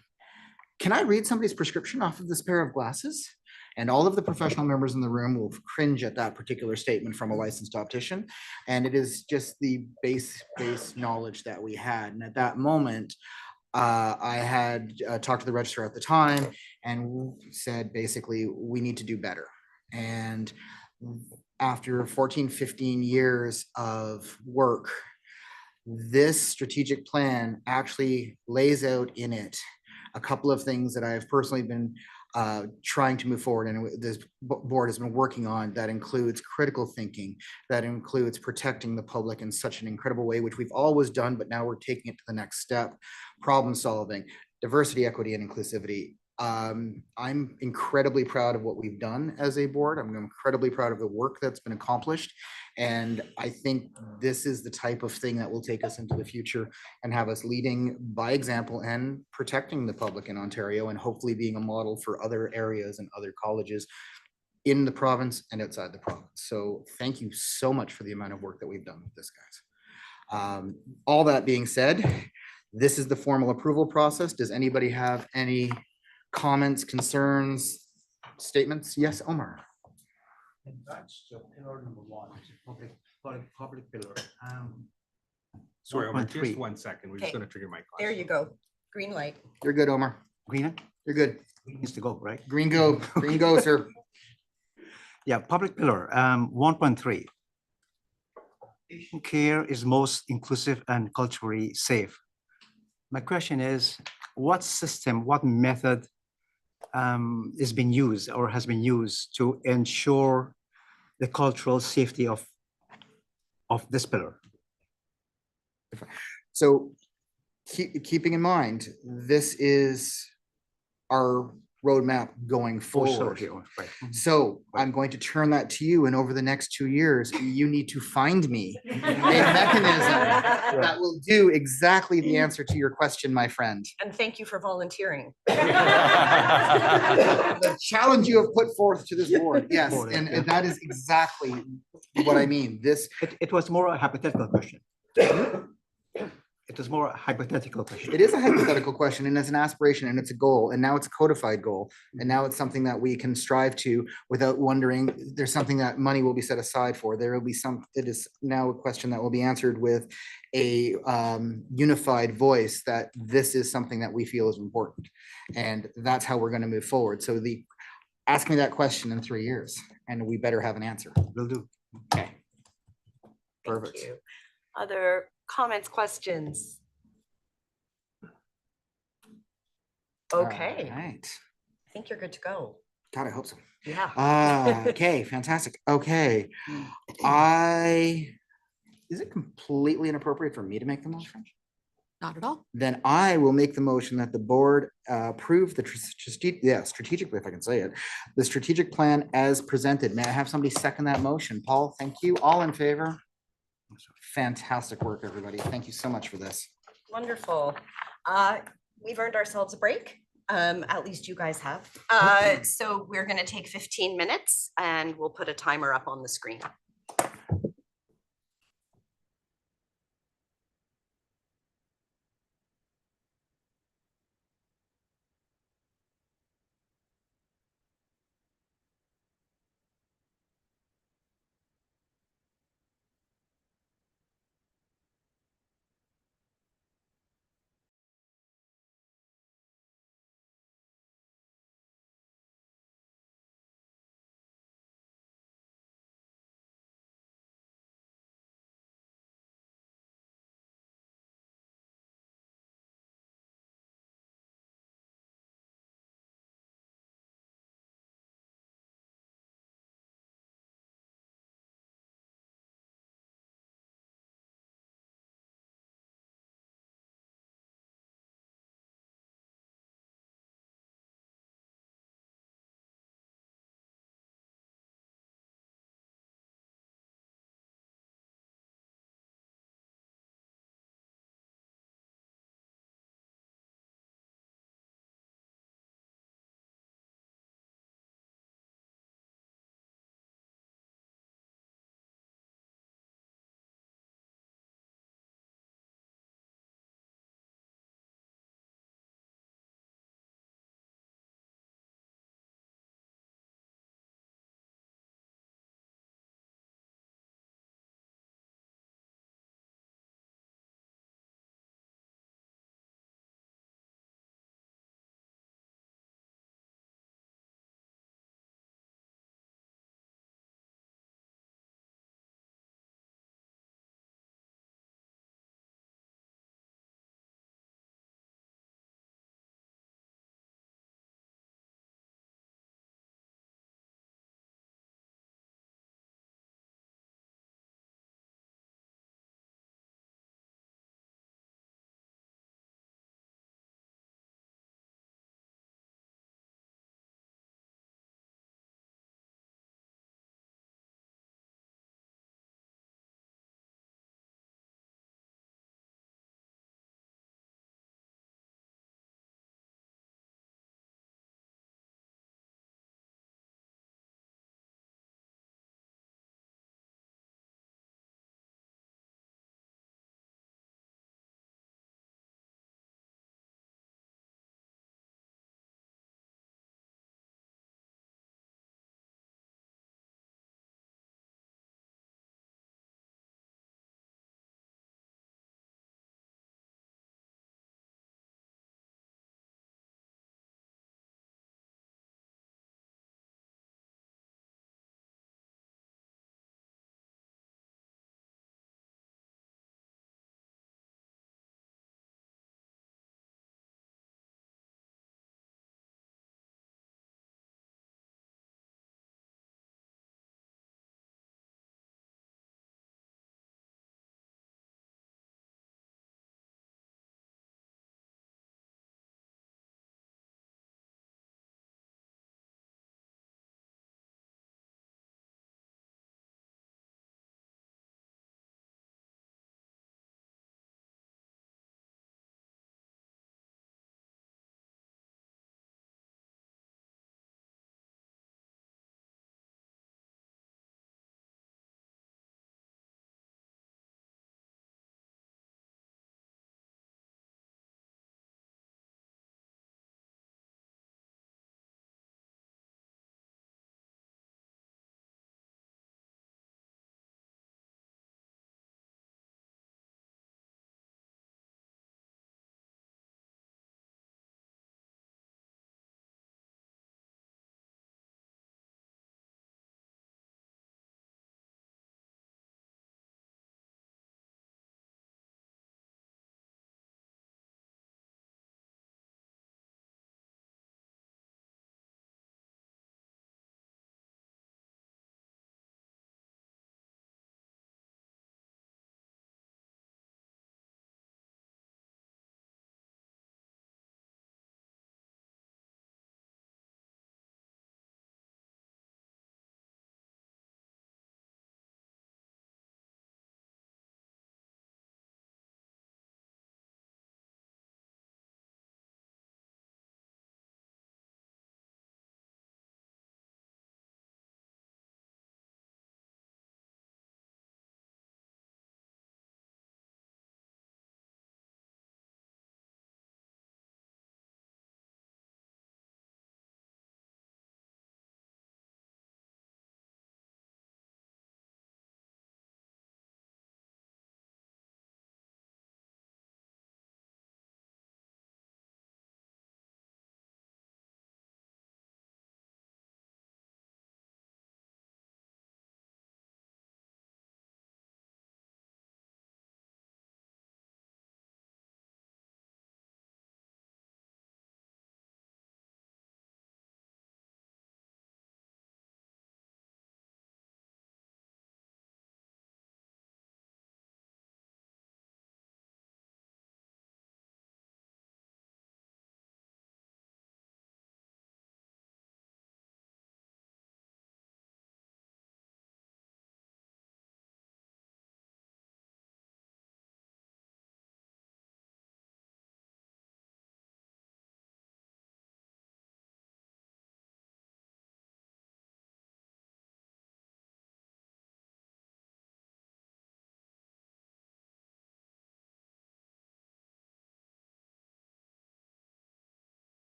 can I read somebody's prescription off of this pair of glasses? And all of the professional members in the room will cringe at that particular statement from a licensed optician. And it is just the base knowledge that we had. And at that moment, I had talked to the registrar at the time and said, basically, we need to do better. And after 14, 15 years of work, this strategic plan actually lays out in it a couple of things that I've personally been trying to move forward and this board has been working on, that includes critical thinking, that includes protecting the public in such an incredible way, which we've always done, but now we're taking it to the next step, problem solving, diversity, equity, and inclusivity. I'm incredibly proud of what we've done as a board. I'm incredibly proud of the work that's been accomplished. And I think this is the type of thing that will take us into the future and have us leading by example and protecting the public in Ontario and hopefully being a model for other areas and other colleges in the province and outside the province. So thank you so much for the amount of work that we've done with this, guys. All that being said, this is the formal approval process. Does anybody have any comments, concerns, statements? Yes, Omar. And that's the pillar number 1, public pillar. Sorry, Omar, 1.3. just 1 second. We're just Okay. going to trigger my. There you go. Green light. You're good, Omar. Green, You're good. green needs to go, right? Green go, green go, sir. Yeah, public pillar, 1.3. Patient care is most inclusive and culturally safe. My question is, what system, what method is being used or has been used to ensure the cultural safety of this pillar? So keeping in mind, this is our roadmap going forward. Right. So I'm going to turn that to you, and over the next 2 years, you need to find me a mechanism that will do exactly the answer to your question, my friend. And thank you for volunteering. The challenge you have put forth to this board, yes, and that is exactly what I mean. This, It was more a hypothetical question. It was more a hypothetical question. it is a hypothetical question, and it's an aspiration, and it's a goal, and now it's a codified goal, and now it's something that we can strive to without wondering. There's something that money will be set aside for. There will be some. It is now a question that will be answered with a unified voice that this is something that we feel is important, and that's how we're going to move forward. So ask me that question in 3 years, and we better have an answer. Will do. Okay. Thank Perfect. you. Other comments, questions? Okay, All right. I think you're good to go. God, I hope so. Yeah. Okay, fantastic. Okay. Is it completely inappropriate for me to make the motion? Not at all. Then I will make the motion that the board approve the strategic, if I can say it, the strategic plan as presented. May I have somebody second that motion? Paul, thank you. All in favor? Fantastic work, everybody. Thank you so much for this. Wonderful. We've earned ourselves a break. At least you guys have. So we're going to take 15 minutes and we'll put a timer up on the screen.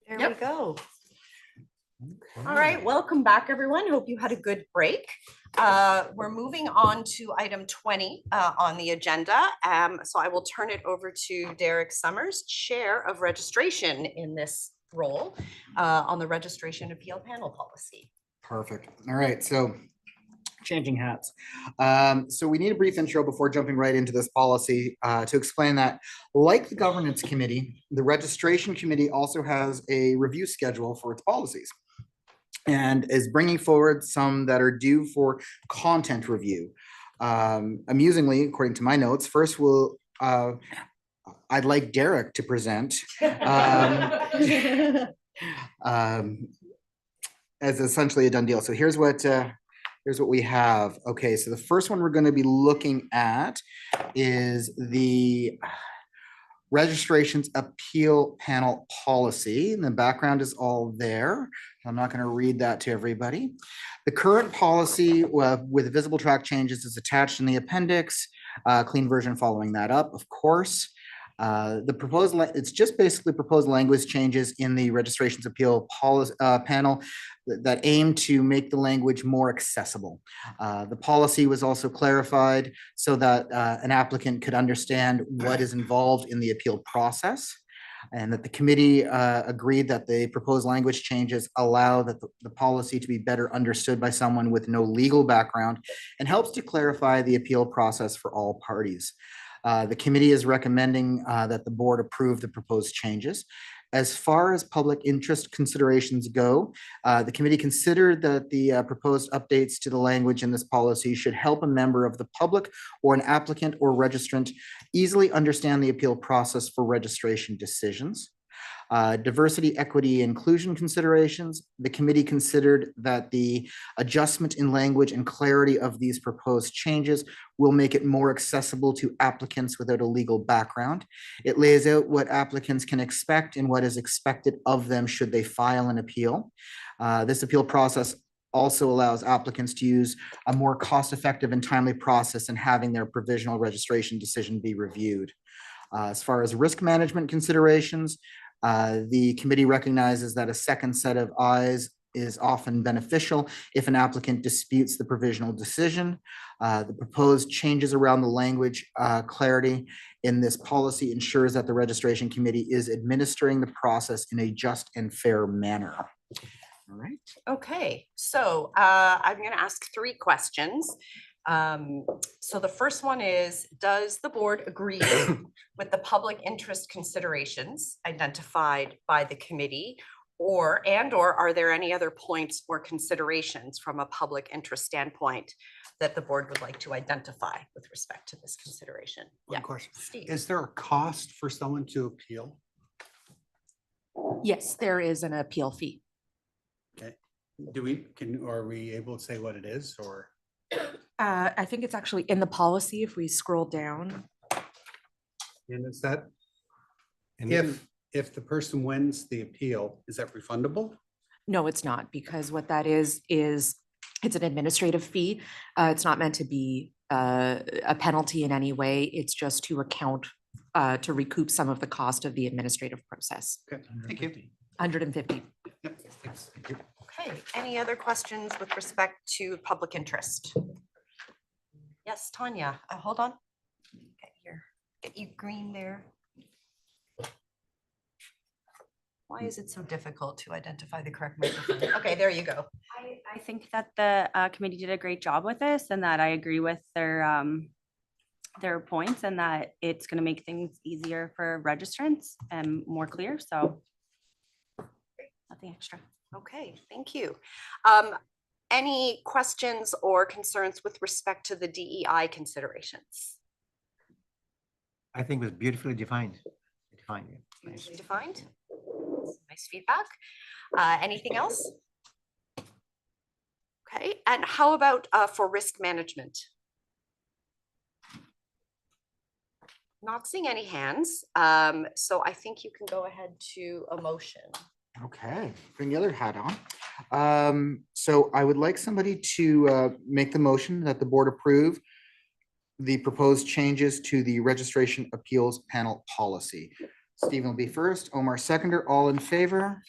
There we go. All right, welcome back, everyone. Hope you had a good break. We're moving on to item 20 on the agenda. So I will turn it over to Derek Summers, Chair of Registration in this role on the Registration Appeal Panel Policy. Perfect. All right, so changing hats. So we need a brief intro before jumping right into this policy to explain that, like the governance committee, the registration committee also has a review schedule for its policies and is bringing forward some that are due for content review. Amusingly, according to my notes, first I'd like Derek to present as essentially a done deal. So here's what we have. Okay, so the first one we're going to be looking at is the registrations appeal panel policy, and the background is all there. I'm not going to read that to everybody. The current policy with visible track changes is attached in the appendix. Clean version following that up, of course. The proposed, it's just basically proposed language changes in the registrations appeal policy panel that aim to make the language more accessible. The policy was also clarified so that an applicant could understand what is involved in the appeal process, and that the committee agreed that the proposed language changes allow that the policy to be better understood by someone with no legal background and helps to clarify the appeal process for all parties. The committee is recommending that the board approve the proposed changes. As far as public interest considerations go, the committee considered that the proposed updates to the language in this policy should help a member of the public or an applicant or registrant easily understand the appeal process for registration decisions. Diversity, equity, inclusion considerations. The committee considered that the adjustment in language and clarity of these proposed changes will make it more accessible to applicants without a legal background. It lays out what applicants can expect and what is expected of them should they file an appeal. This appeal process also allows applicants to use a more cost-effective and timely process in having their provisional registration decision be reviewed. As far as risk management considerations, the committee recognizes that a second set of eyes is often beneficial if an applicant disputes the provisional decision. The proposed changes around the language clarity in this policy ensures that the registration committee is administering the process in a just and fair manner. All right. Okay, so I'm going to ask 3 questions. So the first one is, does the board agree with the public interest considerations identified by the committee, or are there any other points or considerations from a public interest standpoint that the board would like to identify with respect to this consideration? One Yeah, question. Steve. Is there a cost for someone to appeal? Yes, there is an appeal fee. Are we able to say what it is, or? I think it's actually in the policy if we scroll down. And is that, And if the person wins the appeal, is that refundable? No, it's not, because what that is it's an administrative fee. It's not meant to be a penalty in any way. It's just to account to recoup some of the cost of the administrative process. Okay, thank you. 150. Yep, thanks. Thank you. Okay, any other questions with respect to public interest? Yes, Tanya, hold on. Get you green there. Why is it so difficult to identify the correct microphone? Okay, there you go. I think that the committee did a great job with this, and that I agree with their points, and that it's going to make things easier for registrants and more clear. So nothing extra. Okay, thank you. Any questions or concerns with respect to the DEI considerations? I think it was beautifully defined. Yeah, nice. Beautifully defined. Nice feedback. Anything else? Okay, and how about for risk management? Not seeing any hands, so I think you can go ahead to a motion. Okay, bring the other hat on. So I would like somebody to make the motion that the board approve the proposed changes to the registration appeals panel policy. Stephen will be first, Omar seconder, all in favor?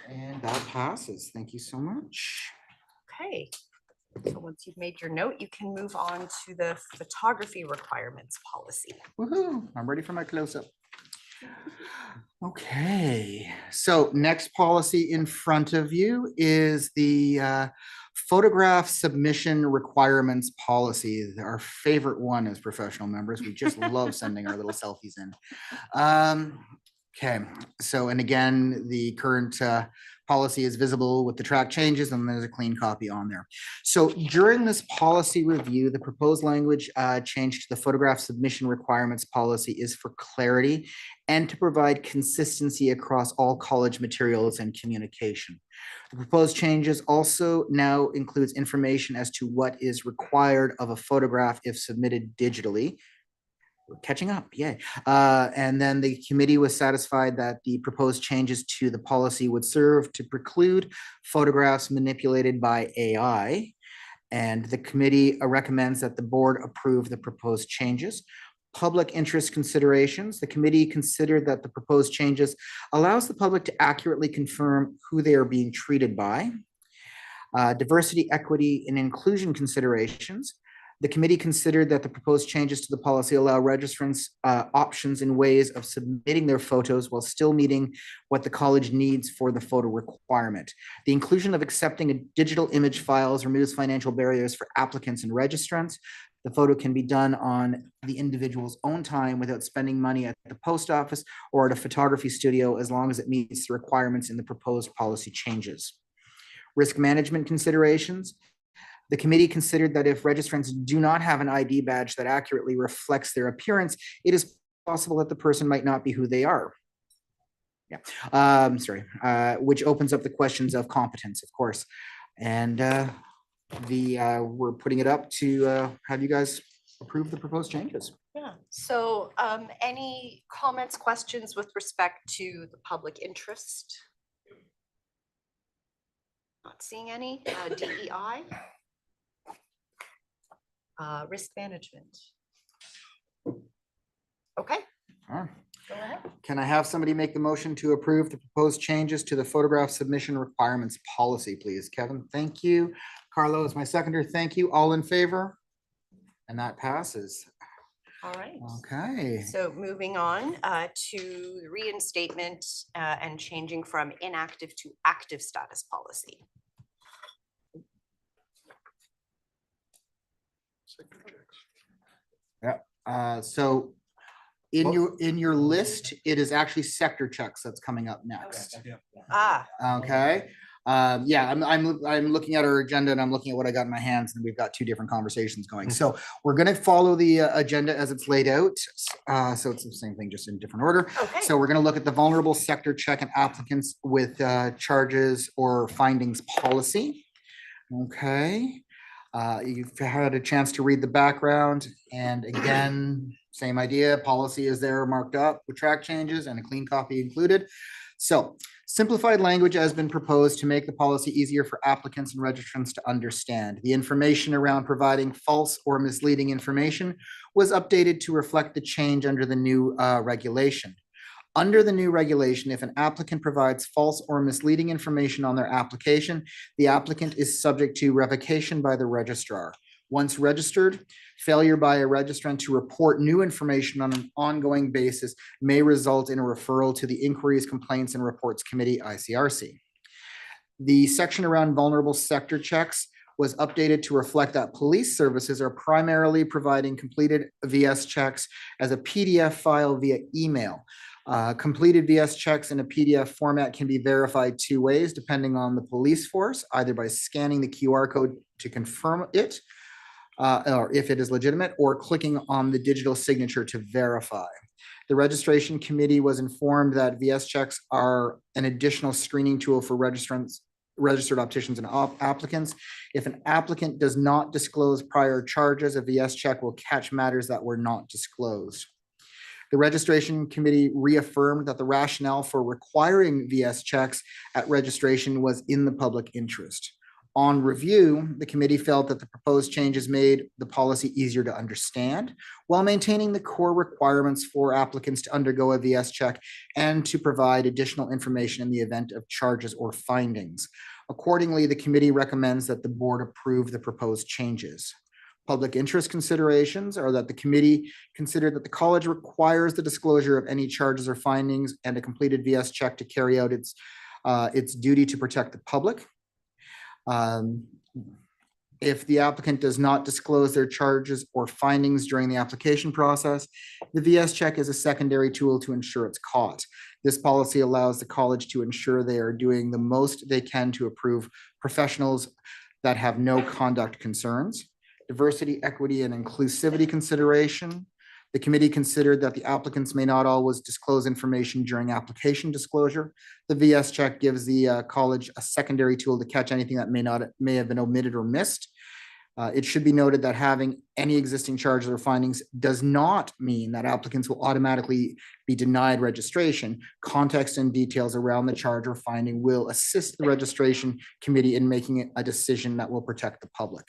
And that passes. Thank you so much. Okay. So once you've made your note, you can move on to the photography requirements policy. Woohoo, I'm ready for my close-up. Okay, so next policy in front of you is the photograph submission requirements policy, our favorite one as professional members. We just love sending our little selfies in. Okay, so and again, the current policy is visible with the track changes and there's a clean copy on there. So during this policy review, the proposed language change to the photograph submission requirements policy is for clarity and to provide consistency across all college materials and communication. The proposed changes also now includes information as to what is required of a photograph if submitted digitally. We're catching up, yay. And then the committee was satisfied that the proposed changes to the policy would serve to preclude photographs manipulated by AI. And the committee recommends that the board approve the proposed changes. Public interest considerations. The committee considered that the proposed changes allows the public to accurately confirm who they are being treated by. Diversity, equity, and inclusion considerations. The committee considered that the proposed changes to the policy allow registrants options and ways of submitting their photos while still meeting what the college needs for the photo requirement. The inclusion of accepting a digital image files removes financial barriers for applicants and registrants. The photo can be done on the individual's own time without spending money at the post office or at a photography studio, as long as it meets the requirements in the proposed policy changes. Risk management considerations. The committee considered that if registrants do not have an ID badge that accurately reflects their appearance, it is possible that the person might not be who they are. Yeah, which opens up the questions of competence, of course. And we're putting it up to have you guys approve the proposed changes. Yeah, so any comments, questions with respect to the public interest? Not seeing any. DEI? Risk management. Okay. All right. Go ahead. Can I have somebody make the motion to approve the proposed changes to the photograph submission requirements policy, please? Kevin, thank you. Carlo is my seconder. Thank you. All in favor? And that passes. All right. Okay. So moving on to reinstatement and changing from inactive to active status policy. Yeah. So in your list, it is actually sector checks that's coming up next. Okay. Yeah, I'm looking at our agenda and I'm looking at what I got in my hands, and we've got two different conversations going. So we're going to follow the agenda as it's laid out. So it's the same thing, just in different order. Okay. So we're going to look at the vulnerable sector check and applicants with charges or findings policy. Okay. You've had a chance to read the background, and again, same idea. Policy is there marked up with track changes and a clean copy included. So simplified language has been proposed to make the policy easier for applicants and registrants to understand. The information around providing false or misleading information was updated to reflect the change under the new regulation. Under the new regulation, if an applicant provides false or misleading information on their application, the applicant is subject to revocation by the registrar. Once registered, failure by a registrant to report new information on an ongoing basis may result in a referral to the Inquiries, Complaints, and Reports Committee, ICRC. The section around vulnerable sector checks was updated to reflect that police services are primarily providing completed VS checks as a PDF file via email. Completed VS checks in a PDF format can be verified two ways, depending on the police force, either by scanning the QR code to confirm it, or if it is legitimate, or clicking on the digital signature to verify. The registration committee was informed that VS checks are an additional screening tool for registered opticians and applicants. If an applicant does not disclose prior charges, a VS check will catch matters that were not disclosed. The registration committee reaffirmed that the rationale for requiring VS checks at registration was in the public interest. On review, the committee felt that the proposed changes made the policy easier to understand while maintaining the core requirements for applicants to undergo a VS check and to provide additional information in the event of charges or findings. Accordingly, the committee recommends that the board approve the proposed changes. Public interest considerations are that the committee considered that the college requires the disclosure of any charges or findings and a completed VS check to carry out its duty to protect the public. If the applicant does not disclose their charges or findings during the application process, the VS check is a secondary tool to ensure it's caught. This policy allows the college to ensure they are doing the most they can to approve professionals that have no conduct concerns. Diversity, equity, and inclusivity consideration. The committee considered that the applicants may not always disclose information during application disclosure. The VS check gives the college a secondary tool to catch anything that may have been omitted or missed. It should be noted that having any existing charges or findings does not mean that applicants will automatically be denied registration. Context and details around the charge or finding will assist the registration committee in making a decision that will protect the public.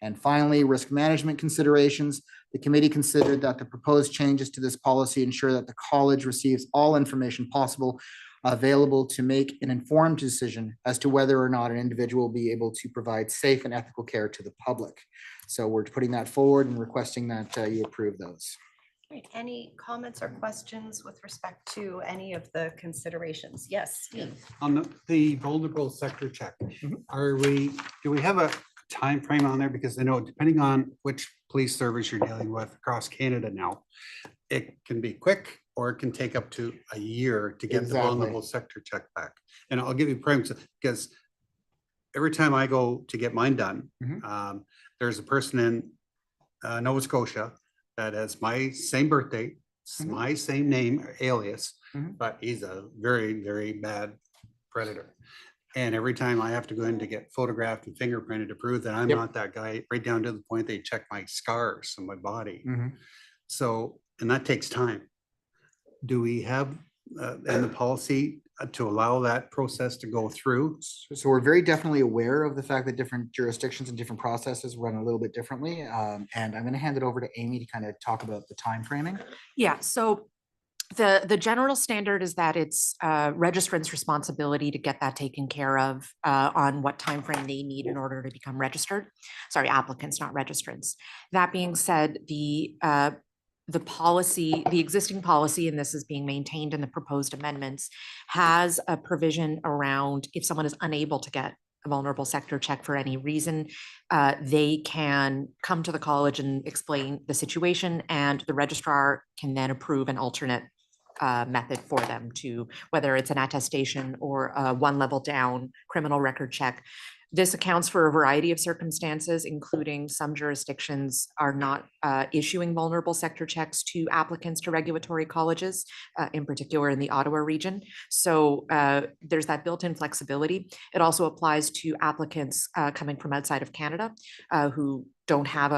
And finally, risk management considerations. The committee considered that the proposed changes to this policy ensure that the college receives all information possible available to make an informed decision as to whether or not an individual will be able to provide safe and ethical care to the public. So we're putting that forward and requesting that you approve those. Great. Any comments or questions with respect to any of the considerations? Yes, Steve. On the vulnerable sector check, do we have a time frame on there? Because I know depending on which police service you're dealing with across Canada now, it can be quick or it can take up to a year to get the Exactly. vulnerable sector check back. And I'll give you primes because every time I go to get mine done, there's a person in Nova Scotia that has my same birthday, my same name, alias, but he's a very, very bad predator. And every time I have to go in to get photographed and fingerprinted to prove that I'm not that guy, right down to the point they check my scars on my body. So, and that takes time. Do we have in the policy to allow that process to go through? So we're very definitely aware of the fact that different jurisdictions and different processes run a little bit differently. And I'm going to hand it over to Amy to kind of talk about the time framing. Yeah, so the general standard is that it's registrant's responsibility to get that taken care of on what time frame they need in order to become registered. Sorry, applicants, not registrants. That being said, the policy, the existing policy, and this is being maintained in the proposed amendments, has a provision around if someone is unable to get a vulnerable sector check for any reason, they can come to the college and explain the situation, and the registrar can then approve an alternate method for them to, whether it's an attestation or a one level down criminal record check. This accounts for a variety of circumstances, including some jurisdictions are not issuing vulnerable sector checks to applicants to regulatory colleges, in particular in the Ottawa region. So there's that built-in flexibility. It also applies to applicants coming from outside of Canada who don't have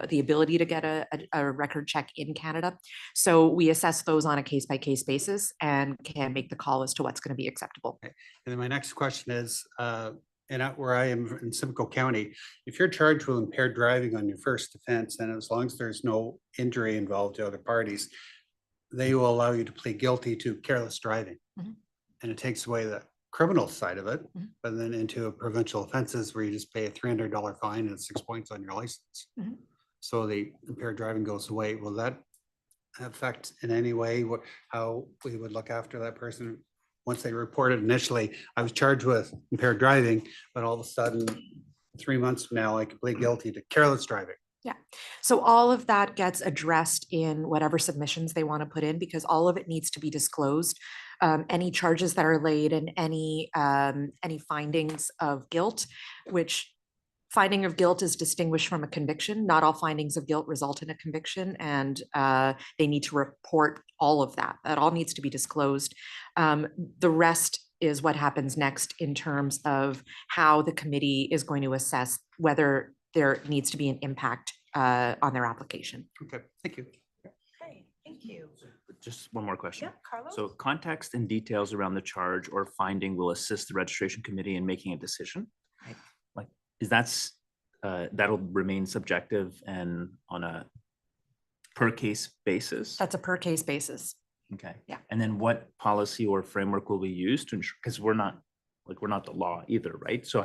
the ability to get a record check in Canada. So we assess those on a case-by-case basis and can make the call as to what's going to be acceptable. And then my next question is, and where I am in Simcoe County, if you're charged with impaired driving on your first offense, and as long as there's no injury involved to other parties, they will allow you to plead guilty to careless driving. And it takes away the criminal side of it, but then into provincial offenses where you just pay a $300 fine and 6 points on your license. So the impaired driving goes away. Will that affect in any way how we would look after that person? Once they reported initially, I was charged with impaired driving, but all of a sudden, 3 months from now, I could plead guilty to careless driving. Yeah, so all of that gets addressed in whatever submissions they want to put in, because all of it needs to be disclosed. Any charges that are laid and any findings of guilt, which finding of guilt is distinguished from a conviction. Not all findings of guilt result in a conviction, and they need to report all of that. That all needs to be disclosed. The rest is what happens next in terms of how the committee is going to assess whether there needs to be an impact on their application. Okay, thank you. Okay, thank you. Just one more question. Yeah, Carlos? So context and details around the charge or finding will assist the registration committee in making a decision. is that'll remain subjective and on a per case basis? That's a per case basis. Okay. Yeah. And then what policy or framework will we use to ensure, because we're not the law either, right? So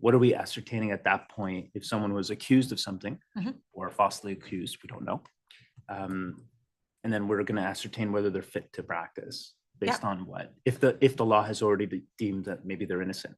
what are we ascertaining at that point if someone was accused of something Mhm. or falsely accused, we don't know. And then we're gonna ascertain whether they're fit to practice based on what? If the law has already deemed that maybe they're innocent.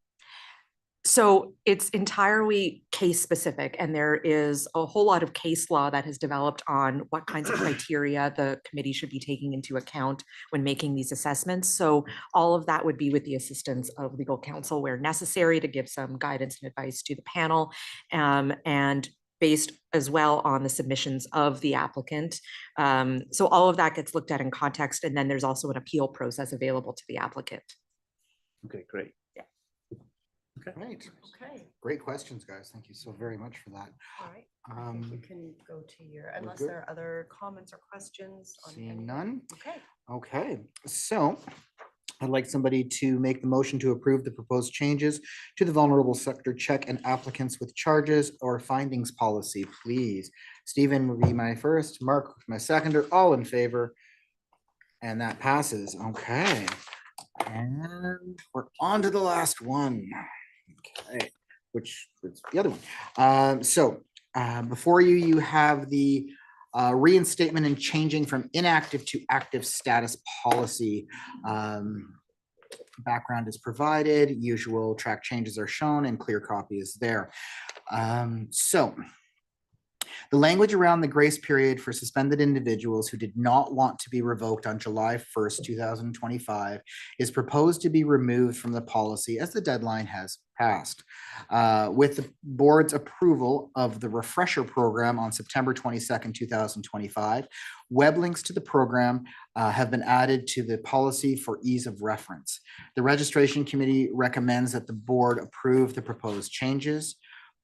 So it's entirely case specific, and there is a whole lot of case law that has developed on what kinds of criteria the committee should be taking into account when making these assessments. So all of that would be with the assistance of legal counsel where necessary to give some guidance and advice to the panel, and based as well on the submissions of the applicant. So all of that gets looked at in context, and then there's also an appeal process available to the applicant. Okay, great. Great. Okay, Great questions, guys. Thank you so very much for that. all right. I think we can go to your, unless good. there are other comments or questions on Seeing anything. none. Okay. Okay, so I'd like somebody to make the motion to approve the proposed changes to the vulnerable sector check and applicants with charges or findings policy, please. Stephen would be my first, Mark my seconder, all in favor. And that passes. Okay. And we're on to the last one. Okay, which is the other one. Before you, you have the reinstatement and changing from inactive to active status policy. Background is provided, usual track changes are shown, and clear copy is there. The language around the grace period for suspended individuals who did not want to be revoked on July 1st, 2025 is proposed to be removed from the policy as the deadline has passed. With the board's approval of the refresher program on September 22nd, 2025, web links to the program have been added to the policy for ease of reference. The registration committee recommends that the board approve the proposed changes.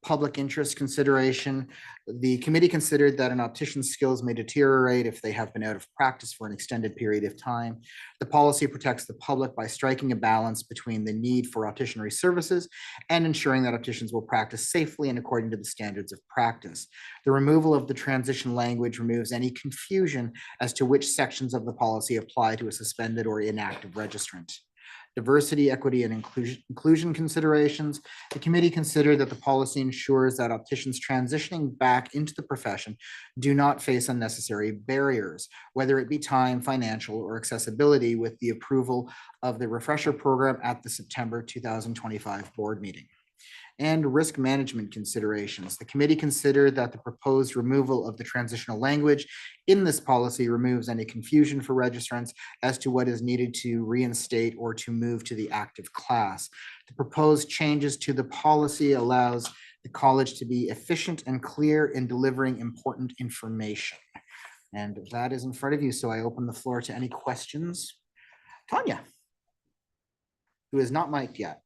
Public interest consideration. The committee considered that an optician's skills may deteriorate if they have been out of practice for an extended period of time. The policy protects the public by striking a balance between the need for opticianry services and ensuring that opticians will practice safely and according to the standards of practice. The removal of the transition language removes any confusion as to which sections of the policy apply to a suspended or inactive registrant. Diversity, equity, and inclusion considerations. The committee considered that the policy ensures that opticians transitioning back into the profession do not face unnecessary barriers, whether it be time, financial, or accessibility, with the approval of the refresher program at the September 2025 board meeting. And risk management considerations. The committee considered that the proposed removal of the transitional language in this policy removes any confusion for registrants as to what is needed to reinstate or to move to the active class. The proposed changes to the policy allows the college to be efficient and clear in delivering important information. And that is in front of you, so I open the floor to any questions. Tanya, who is not mic'd yet.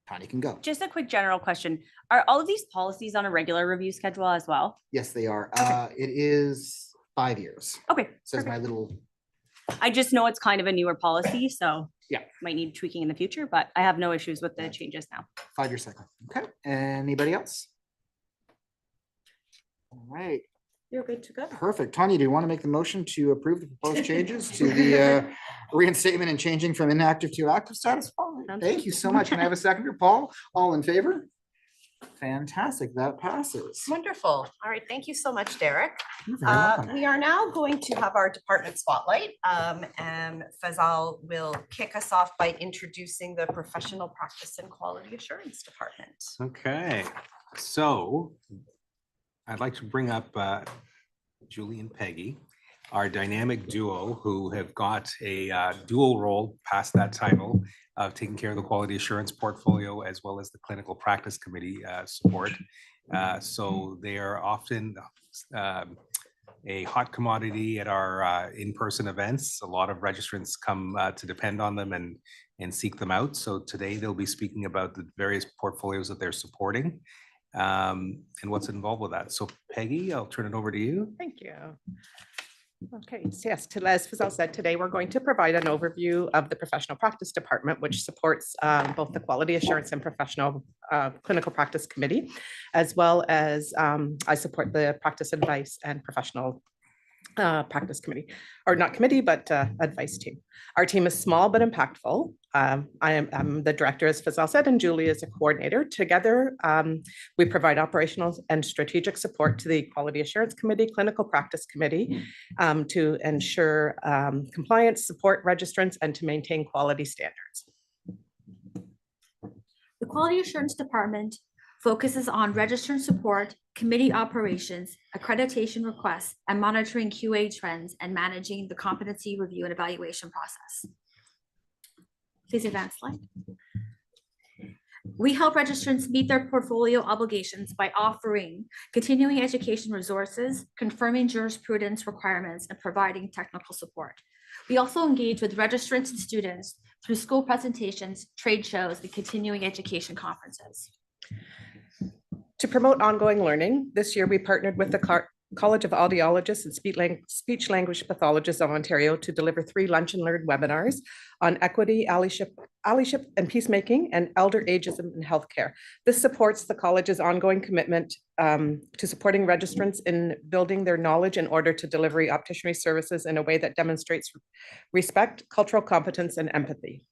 Tanya can go. Just a quick general question. Are all of these policies on a regular review schedule as well? Yes, they are. It is 5 years. Okay. Says perfect. my little, I just know it's kind of a newer policy, so Yeah. might need tweaking in the future, but I have no issues with the changes now. 5-year cycle. Okay, anybody else? All right, You're good to go. perfect. Tanya, do you want to make the motion to approve the proposed changes to the reinstatement and changing from inactive to active status? Sounds Thank good. you so much. Can I have a seconder? Paul, all in favor? Fantastic, that passes. Wonderful. All right, thank you so much, Derek. You're very welcome. We are now going to have our department spotlight. And Fazal will kick us off by introducing the Professional Practice and Quality Assurance Department. Okay, so I'd like to bring up Julie and Peggy, our dynamic duo who have got a dual role past that title of taking care of the quality assurance portfolio as well as the clinical practice committee support. So they are often a hot commodity at our in-person events. A lot of registrants come to depend on them and seek them out. So today they'll be speaking about the various portfolios that they're supporting and what's involved with that. So Peggy, I'll turn it over to you. Thank you. Okay, so yes, as Fazal said, today we're going to provide an overview of the Professional Practice Department, which supports both the Quality Assurance and Professional Clinical Practice Committee, as well as I support the Practice Advice and Professional Practice Committee, or not committee, but advice team. Our team is small but impactful. I'm the director, as Fazal said, and Julie is a coordinator. Together, we provide operational and strategic support to the Quality Assurance Committee, Clinical Practice Committee, to ensure compliance, support registrants, and to maintain quality standards. The Quality Assurance Department focuses on registrant support, committee operations, accreditation requests, and monitoring QA trends and managing the competency review and evaluation process. Please advance slide. We help registrants meet their portfolio obligations by offering continuing education resources, confirming jurisprudence requirements, and providing technical support. We also engage with registrants and students through school presentations, trade shows, and continuing education conferences. To promote ongoing learning, this year we partnered with the College of Audiologists and Speech Language Pathologists of Ontario to deliver 3 Lunch and Learn webinars on equity, allyship and peacemaking, and elder ageism in healthcare. This supports the college's ongoing commitment to supporting registrants in building their knowledge in order to deliver opticianry services in a way that demonstrates respect, cultural competence, and empathy.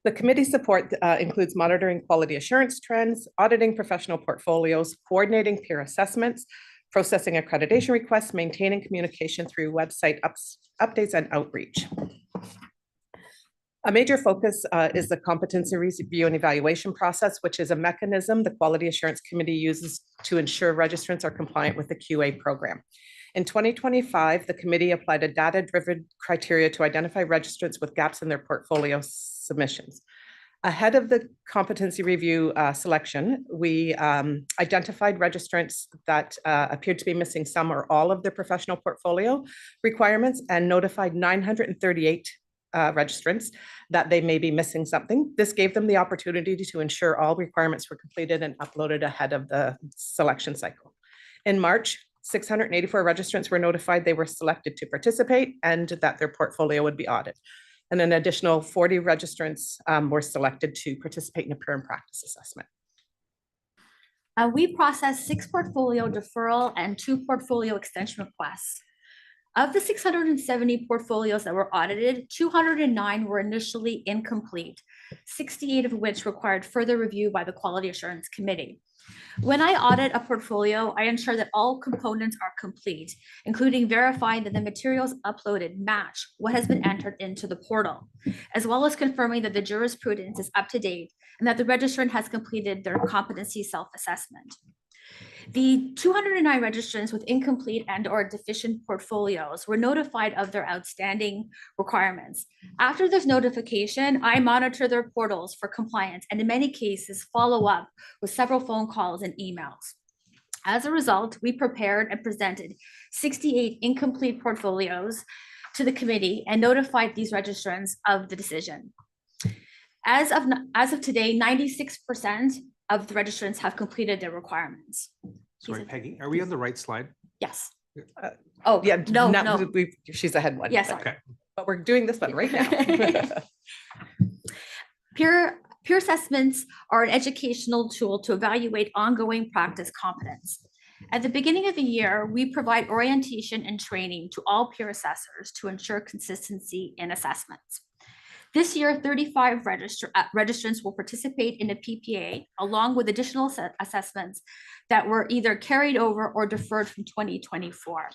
The committee support includes monitoring quality assurance trends, auditing professional portfolios, coordinating peer assessments, processing accreditation requests, maintaining communication through website updates and outreach. A major focus is the competency review and evaluation process, which is a mechanism the Quality Assurance Committee uses to ensure registrants are compliant with the QA program. In 2025, the committee applied a data-driven criteria to identify registrants with gaps in their portfolio submissions. Ahead of the competency review selection, we identified registrants that appeared to be missing some or all of their professional portfolio requirements and notified 938 registrants that they may be missing something. This gave them the opportunity to ensure all requirements were completed and uploaded ahead of the selection cycle. In March, 684 registrants were notified they were selected to participate and that their portfolio would be audited. And an additional 40 registrants were selected to participate in a peer and practice assessment. We processed 6 portfolio deferral and 2 portfolio extension requests. Of the 670 portfolios that were audited, 209 were initially incomplete, 68 of which required further review by the Quality Assurance Committee. When I audit a portfolio, I ensure that all components are complete, including verifying that the materials uploaded match what has been entered into the portal, as well as confirming that the jurisprudence is up to date and that the registrant has completed their competency self-assessment. The 209 registrants with incomplete and/or deficient portfolios were notified of their outstanding requirements. After this notification, I monitor their portals for compliance and in many cases follow up with several phone calls and emails. As a result, we prepared and presented 68 incomplete portfolios to the committee and notified these registrants of the decision. As of today, 96% of the registrants have completed their requirements. Sorry, Peggy, are we on the right slide? Yes. Oh, yeah. No. She's ahead one. Yes. Okay. But we're doing this one right now. Peer assessments are an educational tool to evaluate ongoing practice competence. At the beginning of the year, we provide orientation and training to all peer assessors to ensure consistency in assessments. This year, 35 registrants will participate in a PPA along with additional assessments that were either carried over or deferred from 2024.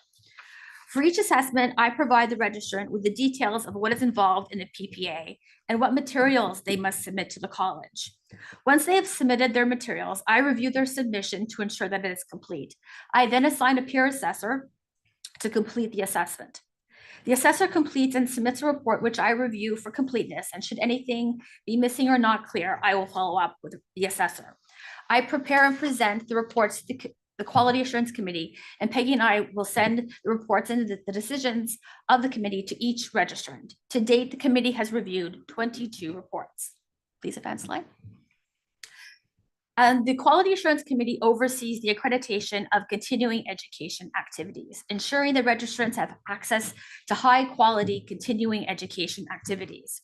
For each assessment, I provide the registrant with the details of what is involved in a PPA and what materials they must submit to the college. Once they have submitted their materials, I review their submission to ensure that it is complete. I then assign a peer assessor to complete the assessment. The assessor completes and submits a report which I review for completeness, and should anything be missing or not clear, I will follow up with the assessor. I prepare and present the reports to the Quality Assurance Committee, and Peggy and I will send the reports and the decisions of the committee to each registrant. To date, the committee has reviewed 22 reports. Please advance slide. And the Quality Assurance Committee oversees the accreditation of continuing education activities, ensuring the registrants have access to high-quality continuing education activities.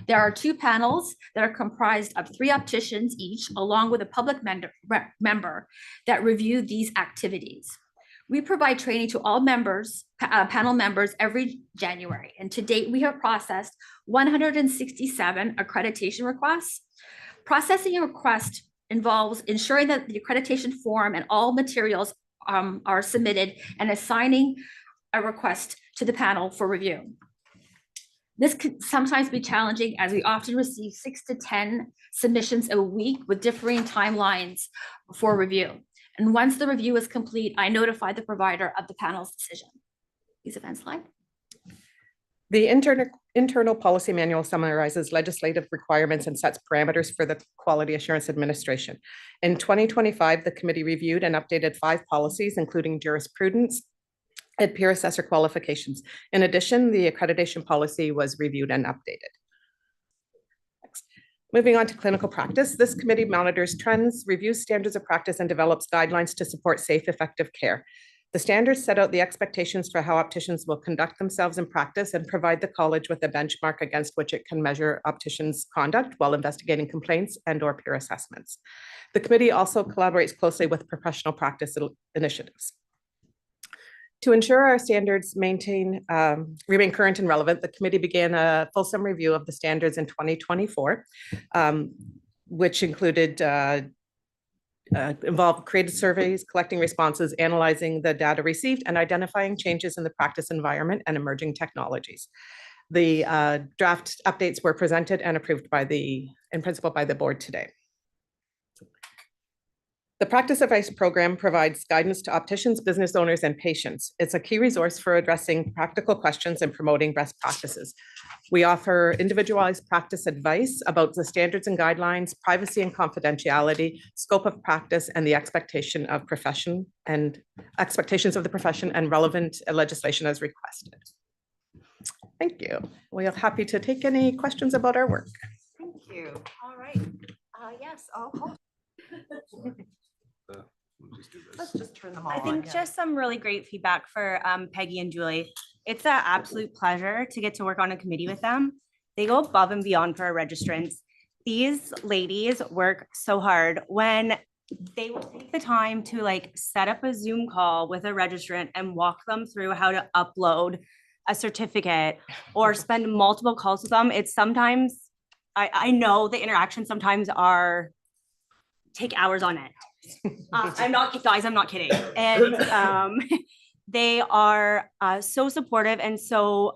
There are 2 panels that are comprised of 3 opticians each, along with a public member that review these activities. We provide training to all members, panel members every January, and to date, we have processed 167 accreditation requests. Processing a request involves ensuring that the accreditation form and all materials are submitted and assigning a request to the panel for review. This can sometimes be challenging as we often receive 6 to 10 submissions a week with differing timelines for review. And once the review is complete, I notify the provider of the panel's decision. Please advance slide. The internal policy manual summarizes legislative requirements and sets parameters for the Quality Assurance Administration. In 2025, the committee reviewed and updated 5 policies, including jurisprudence and peer assessor qualifications. In addition, the accreditation policy was reviewed and updated. Next. Moving on to clinical practice, this committee monitors trends, reviews standards of practice, and develops guidelines to support safe, effective care. The standards set out the expectations for how opticians will conduct themselves in practice and provide the college with a benchmark against which it can measure opticians' conduct while investigating complaints and/or peer assessments. The committee also collaborates closely with professional practice initiatives. To ensure our standards remain current and relevant, the committee began a fulsome review of the standards in 2024, which involved created surveys, collecting responses, analyzing the data received, and identifying changes in the practice environment and emerging technologies. The draft updates were presented and approved in principle by the board today. The Practice Advice Program provides guidance to opticians, business owners, and patients. It's a key resource for addressing practical questions and promoting best practices. We offer individualized practice advice about the standards and guidelines, privacy and confidentiality, scope of practice, and the expectations of the profession and relevant legislation as requested. Thank you. We are happy to take any questions about our work. Thank you. All right. Yes. Oh. Let's just turn them all I on. think just some really great feedback for Peggy and Julie. It's an absolute pleasure to get to work on a committee with them. They go above and beyond for our registrants. These ladies work so hard when they will take the time to set up a Zoom call with a registrant and walk them through how to upload a certificate or spend multiple calls with them. It's sometimes, I know the interactions sometimes take hours on end. I'm not kidding. And they are so supportive and so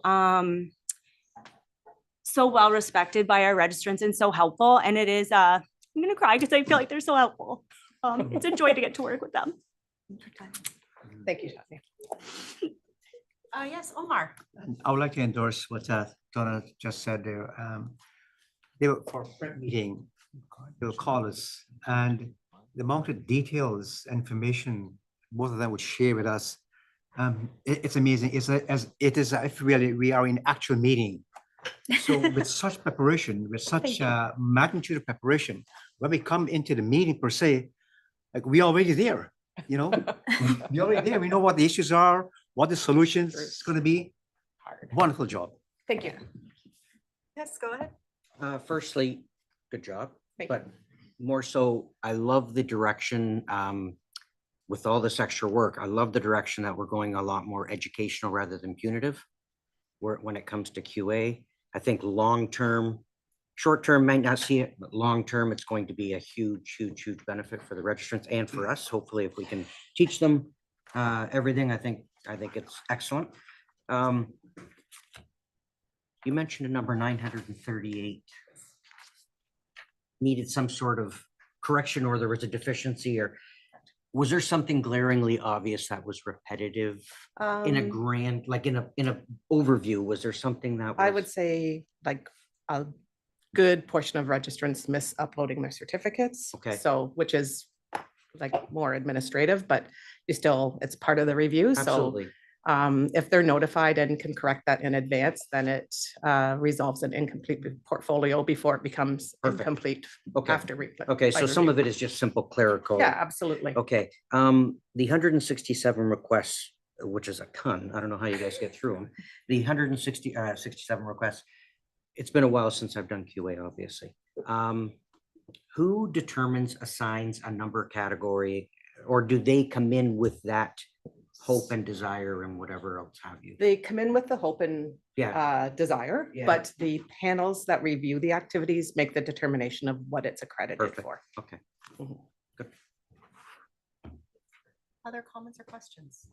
well respected by our registrants and so helpful. And it is, I'm gonna cry because I feel like they're so helpful. It's a joy to get to work with them. Thank you, Shani. Yes, Omar. I would like to endorse what Donna just said there. They were for a prep meeting, they will call us, and the amount of details, information, both of them would share with us. It's amazing. It is if really we are in actual meeting. So with such preparation, with such magnitude of preparation, when we come into the meeting per se, we already there, we already there. We know what the issues are, what the solutions is going to be. Wonderful job. Thank you. Yes, go ahead. Firstly, good job. Thank But more so, I love the direction with all this extra work. I love the direction that we're going a lot more educational rather than punitive when it comes to QA. I think long-term, short-term might not see it, but long-term, it's going to be a huge, huge, huge benefit for the registrants and for us. Hopefully, if we can teach them everything, I think it's excellent. You mentioned a number 938. Needed some sort of correction, or there was a deficiency, or was there something glaringly obvious that was repetitive in a grand, in a overview? Was there something that I would say a good portion of registrants miss uploading their certificates. Okay. So, which is more administrative, but it's part of the review. Absolutely. If they're notified and can correct that in advance, then it resolves an incomplete portfolio before it becomes Perfect. incomplete Okay. after. Okay, so some of it is just simple clerical. Yeah, absolutely. Okay, the 167 requests, which is a ton, I don't know how you guys get through them. The 67 requests, it's been a while since I've done QA, obviously. Who determines, assigns a number category, or do they come in with that hope and desire and whatever else have you? They come in with the hope and desire, Yeah. but the panels that review the activities make the determination of what it's accredited Perfect. for. Okay. Other comments or questions?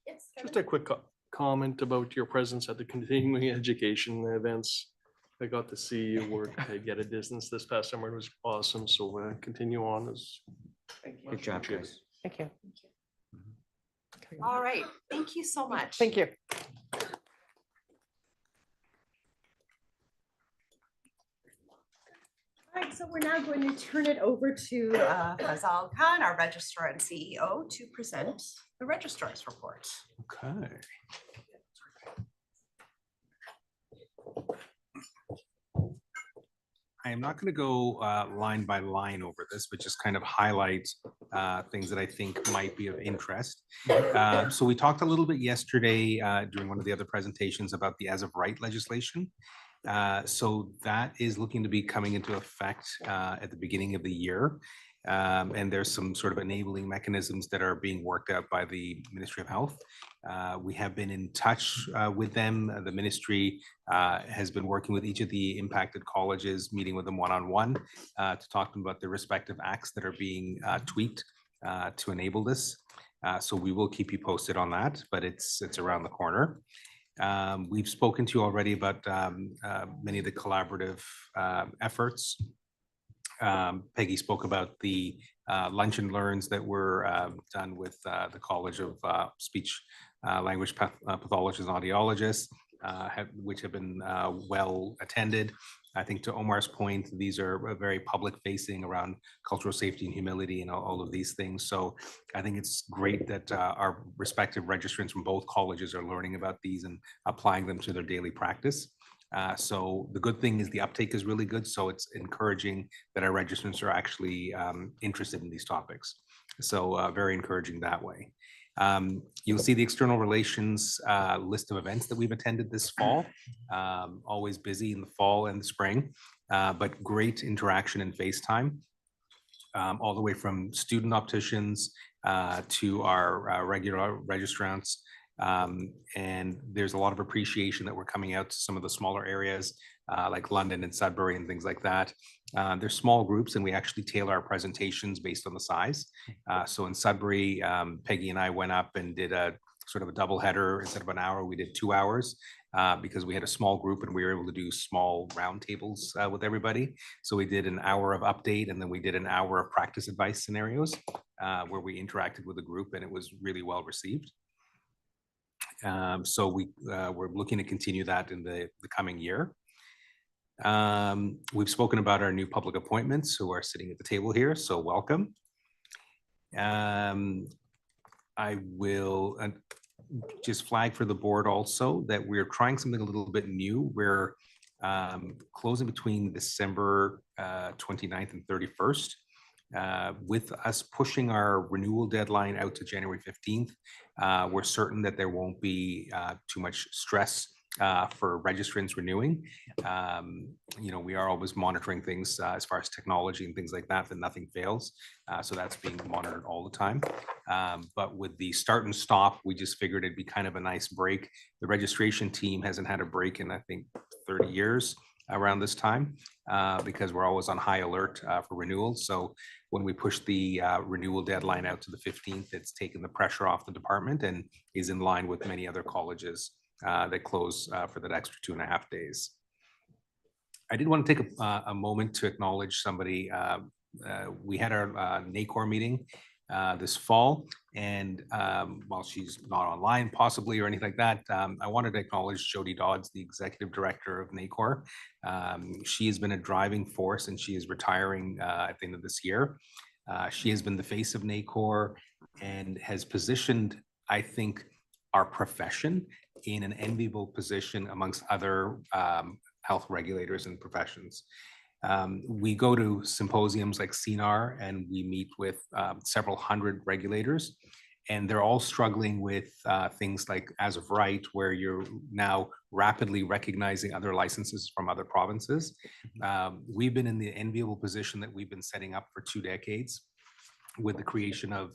Yes. Just a quick comment about your presence at the continuing education events. I got to see you work at Get a Distance this past summer. It was awesome. So continue on. Good job, guys. Thank you. All right, thank you so much. Thank you. All right, so we're now going to turn it over to Fazal Khan, our registrar and CEO, to present the registrar's report. Okay. I am not going to go line by line over this, but just kind of highlight things that I think might be of interest. So we talked a little bit yesterday during one of the other presentations about the as of right legislation. So that is looking to be coming into effect at the beginning of the year. And there's some sort of enabling mechanisms that are being worked out by the Ministry of Health. We have been in touch with them. The ministry has been working with each of the impacted colleges, meeting with them one-on-one to talk to them about the respective acts that are being tweaked to enable this. So we will keep you posted on that, but it's around the corner. We've spoken to you already about many of the collaborative efforts. Peggy spoke about the lunch and learns that were done with the College of Speech Language Pathologists and Audiologists, which have been well attended. I think to Omar's point, these are very public facing around cultural safety and humility and all of these things. So I think it's great that our respective registrants from both colleges are learning about these and applying them to their daily practice. So the good thing is the uptake is really good. So it's encouraging that our registrants are actually interested in these topics. So very encouraging that way. You'll see the external relations list of events that we've attended this fall. Always busy in the fall and the spring, but great interaction and FaceTime. All the way from student opticians to our regular registrants. And there's a lot of appreciation that we're coming out to some of the smaller areas like London and Sudbury and things like that. They're small groups and we actually tailor our presentations based on the size. So in Sudbury, Peggy and I went up and did a sort of a double header. Instead of an hour, we did 2 hours because we had a small group and we were able to do small roundtables with everybody. So we did an hour of update and then we did an hour of practice advice scenarios where we interacted with the group and it was really well received. So we're looking to continue that in the coming year. We've spoken about our new public appointments who are sitting at the table here, so welcome. I will just flag for the board also that we're trying something a little bit new. We're closing between December 29th and 31st. With us pushing our renewal deadline out to January 15th, we're certain that there won't be too much stress for registrants renewing. We are always monitoring things as far as technology and things like that nothing fails. So that's being monitored all the time. But with the start and stop, we just figured it'd be kind of a nice break. The registration team hasn't had a break in, I think, 30 years around this time because we're always on high alert for renewals. So when we push the renewal deadline out to the 15th, it's taken the pressure off the department and is in line with many other colleges that close for that extra 2.5 days. I did want to take a moment to acknowledge somebody. We had our NACOR meeting this fall, and while she's not online possibly or anything like that, I wanted to acknowledge Jody Dodds, the executive director of NACOR. She has been a driving force and she is retiring at the end of this year. She has been the face of NACOR and has positioned, I think, our profession in an enviable position amongst other health regulators and professions. We go to symposiums like CNAR and we meet with several hundred regulators, and they're all struggling with things like as of right, where you're now rapidly recognizing other licenses from other provinces. We've been in the enviable position that we've been setting up for 2 decades with the creation of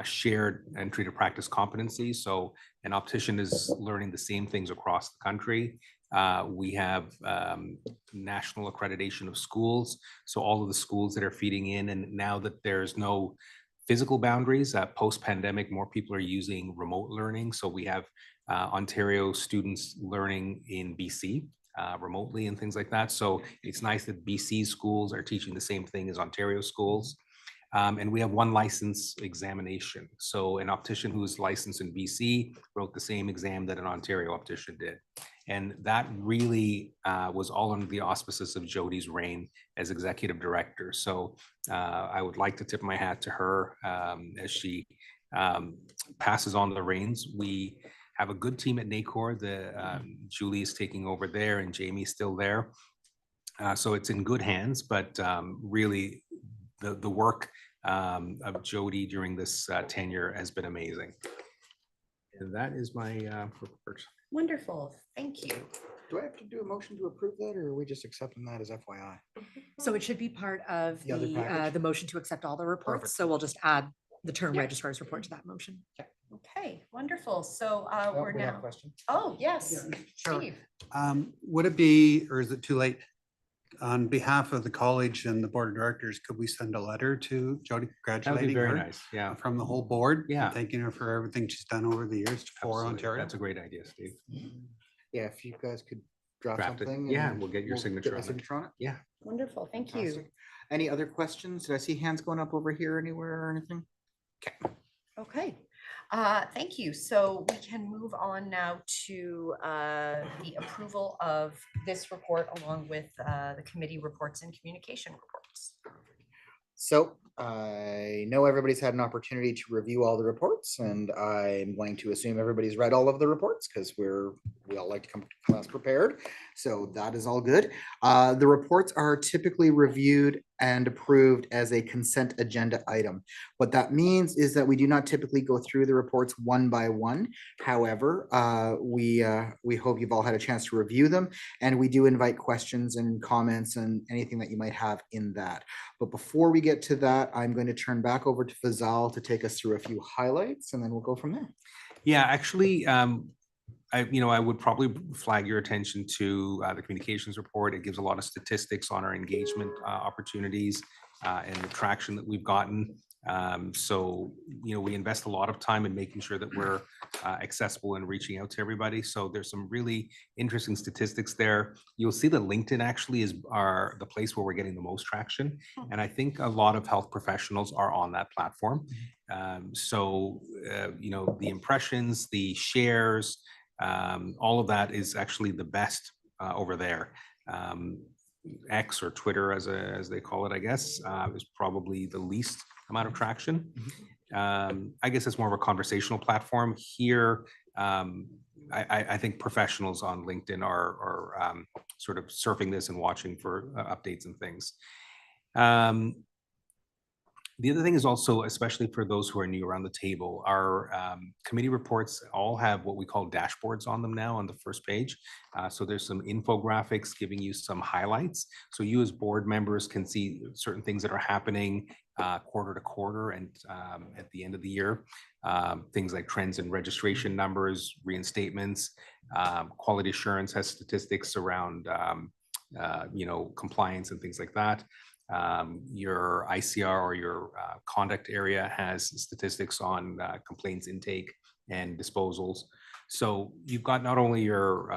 shared entry to practice competencies. So an optician is learning the same things across the country. We have national accreditation of schools. So all of the schools that are feeding in, and now that there's no physical boundaries, post-pandemic, more people are using remote learning. So we have Ontario students learning in BC remotely and things like that. So it's nice that BC schools are teaching the same thing as Ontario schools. And we have one license examination. So an optician who is licensed in BC wrote the same exam that an Ontario optician did. And that really was all under the auspices of Jody's reign as executive director. So I would like to tip my hat to her as she passes on the reins. We have a good team at NACOR. Julie is taking over there and Jamie's still there. So it's in good hands, but really the work of Jody during this tenure has been amazing. And that is my report. Wonderful, thank you. Do I have to do a motion to approve that, or are we just accepting that as FYI? So it should be part of The other package? the motion to accept all the reports. Perfect. So we'll just add the term Yep. registrar's report to that motion. Okay, wonderful. So Oh, we're we have a now, question. oh, yes, Sure. Steve. Would it be, or is it too late? On behalf of the college and the board of directors, could we send a letter to Jody That would be congratulating very her nice. Yeah. from the whole board? Yeah. Thanking her for everything she's done over the years for Absolutely. Ontario? That's a great idea, Steve. Yeah, if you guys could draft Draft it. something. Yeah, and we'll get your signature my on it. signature on it. Yeah. Wonderful, thank you. Fantastic. Any other questions? Did I see hands going up over here anywhere or anything? Okay, thank you. So we can move on now to the approval of this report along with the committee reports and communication reports. So I know everybody's had an opportunity to review all the reports, and I'm going to assume everybody's read all of the reports because we all like to come to class prepared. So that is all good. The reports are typically reviewed and approved as a consent agenda item. What that means is that we do not typically go through the reports one by one. However, we hope you've all had a chance to review them, and we do invite questions and comments and anything that you might have in that. But before we get to that, I'm going to turn back over to Fazal to take us through a few highlights, and then we'll go from there. Yeah, actually, I would probably flag your attention to the communications report. It gives a lot of statistics on our engagement opportunities and the traction that we've gotten. So, we invest a lot of time in making sure that we're accessible and reaching out to everybody. So there's some really interesting statistics there. You'll see that LinkedIn actually is the place where we're getting the most traction. And I think a lot of health professionals are on that platform. The impressions, the shares, all of that is actually the best over there. X or Twitter, as they call it, I guess, is probably the least amount of traction. I guess it's more of a conversational platform here. I think professionals on LinkedIn are sort of surfing this and watching for updates and things. The other thing is also, especially for those who are new around the table, our committee reports all have what we call dashboards on them now on the first page. So there's some infographics giving you some highlights. So you as board members can see certain things that are happening quarter to quarter and at the end of the year. Things like trends in registration numbers, reinstatements, quality assurance has statistics around compliance and things like that. Your ICR or your conduct area has statistics on complaints intake and disposals. So you've got not only your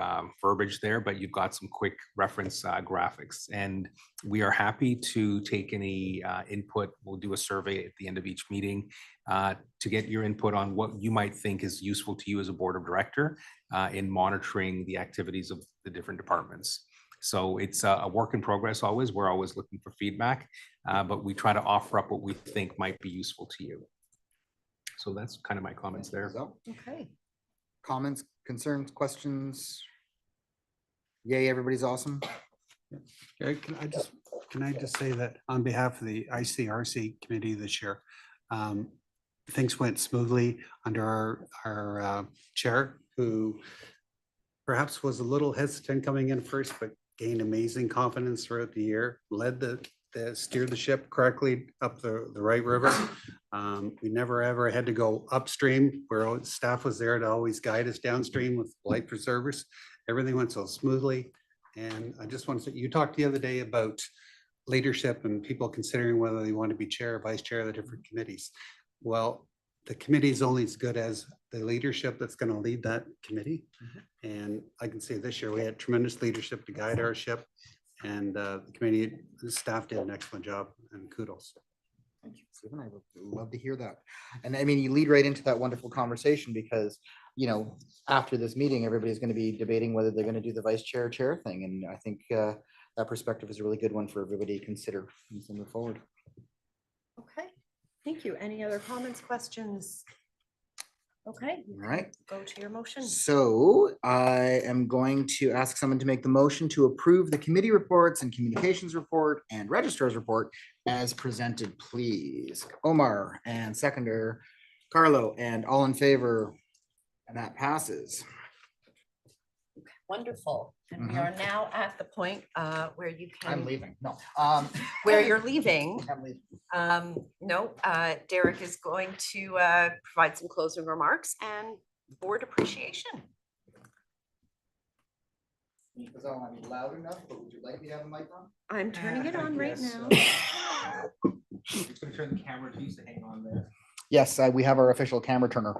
verbiage there, but you've got some quick reference graphics. And we are happy to take any input. We'll do a survey at the end of each meeting to get your input on what you might think is useful to you as a board of director in monitoring the activities of the different departments. So it's a work in progress always. We're always looking for feedback, but we try to offer up what we think might be useful to you. So that's kind of my comments there. Okay. comments, concerns, questions? Yay, everybody's awesome. Yeah, can I just say that on behalf of the ICRC committee this year, things went smoothly under our chair, who perhaps was a little hesitant coming in first, but gained amazing confidence throughout the year, led steered the ship correctly up the right river. We never ever had to go upstream where staff was there to always guide us downstream with life preservers. Everything went so smoothly. And I just want to say, you talked the other day about leadership and people considering whether they want to be chair or vice chair of the different committees. Well, the committee is only as good as the leadership that's going to lead that committee. And I can say this year we had tremendous leadership to guide our ship, and the committee, the staff did an excellent job, and kudos. Thank you, Stephen. I would love to hear that. And I mean, you lead right into that wonderful conversation because, you know, after this meeting, everybody's going to be debating whether they're going to do the vice chair thing. And I think that perspective is a really good one for everybody to consider as we move forward. Okay, thank you. Any other comments, questions? Okay. All right. Go to your motion. So I am going to ask someone to make the motion to approve the committee reports and communications report and registrar's report as presented, please. Omar, and seconder Carlo, and all in favor, and that passes. Wonderful. And we are now at the point where you can. I'm leaving. No. Where you're leaving. I'm leaving. No, Derek is going to provide some closing remarks and board appreciation. Because I don't want to be loud enough, but would you like me to have a mic on? I'm turning it on right now. Just gonna turn the camera to use to hang on there. Yes, we have our official camera turner.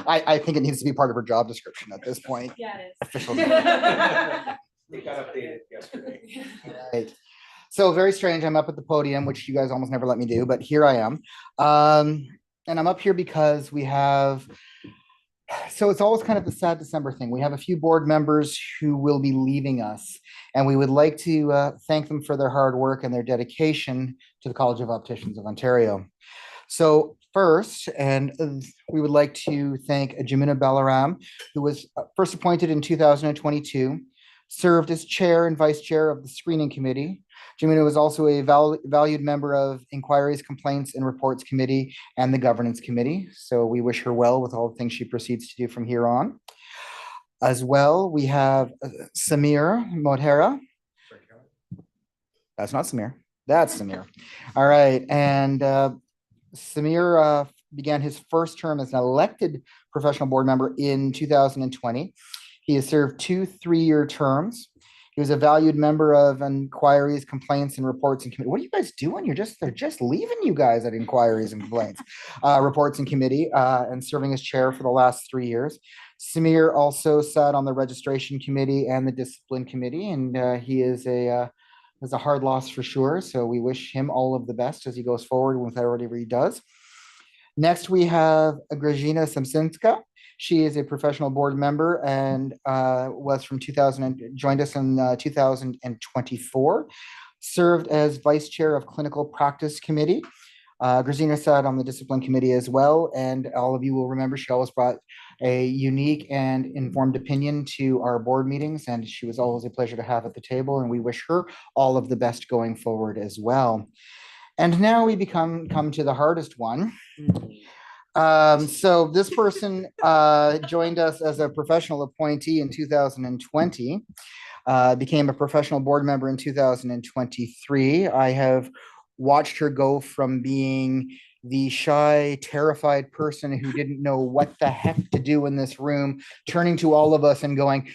I think it needs to be part of her job description at this point. Yeah, it is. Official. It got updated yesterday. Right. So very strange. I'm up at the podium, which you guys almost never let me do, but here I am. And I'm up here because we have, so it's always kind of the sad December thing. We have a few board members who will be leaving us, and we would like to thank them for their hard work and their dedication to the College of Opticians of Ontario. So first, and we would like to thank Jamuna Balaram, who was first appointed in 2022, served as chair and vice chair of the screening committee. Jamuna was also a valued member of inquiries, complaints, and reports committee and the governance committee. So we wish her well with all the things she proceeds to do from here on. As well, we have Samir Modhera. That's not Samir. That's Samir. All right. And Samir began his first term as an elected professional board member in 2020. He has served 2 3-year terms. He was a valued member of inquiries, complaints, and reports and committee. What are you guys doing? They're just leaving you guys at inquiries and complaints, reports and committee, and serving as chair for the last 3 years. Samir also sat on the registration committee and the discipline committee, and he is a hard loss for sure. So we wish him all of the best as he goes forward with whatever he does. Next, we have Grażyna Samsinska. She is a professional board member and was from joined us in 2024, served as vice chair of clinical practice committee. Grażyna sat on the discipline committee as well. And all of you will remember she always brought a unique and informed opinion to our board meetings. And she was always a pleasure to have at the table. And we wish her all of the best going forward as well. And now we come to the hardest one. So this person joined us as a professional appointee in 2020, became a professional board member in 2023. I have watched her go from being the shy, terrified person who didn't know what the heck to do in this room, turning to all of us and going,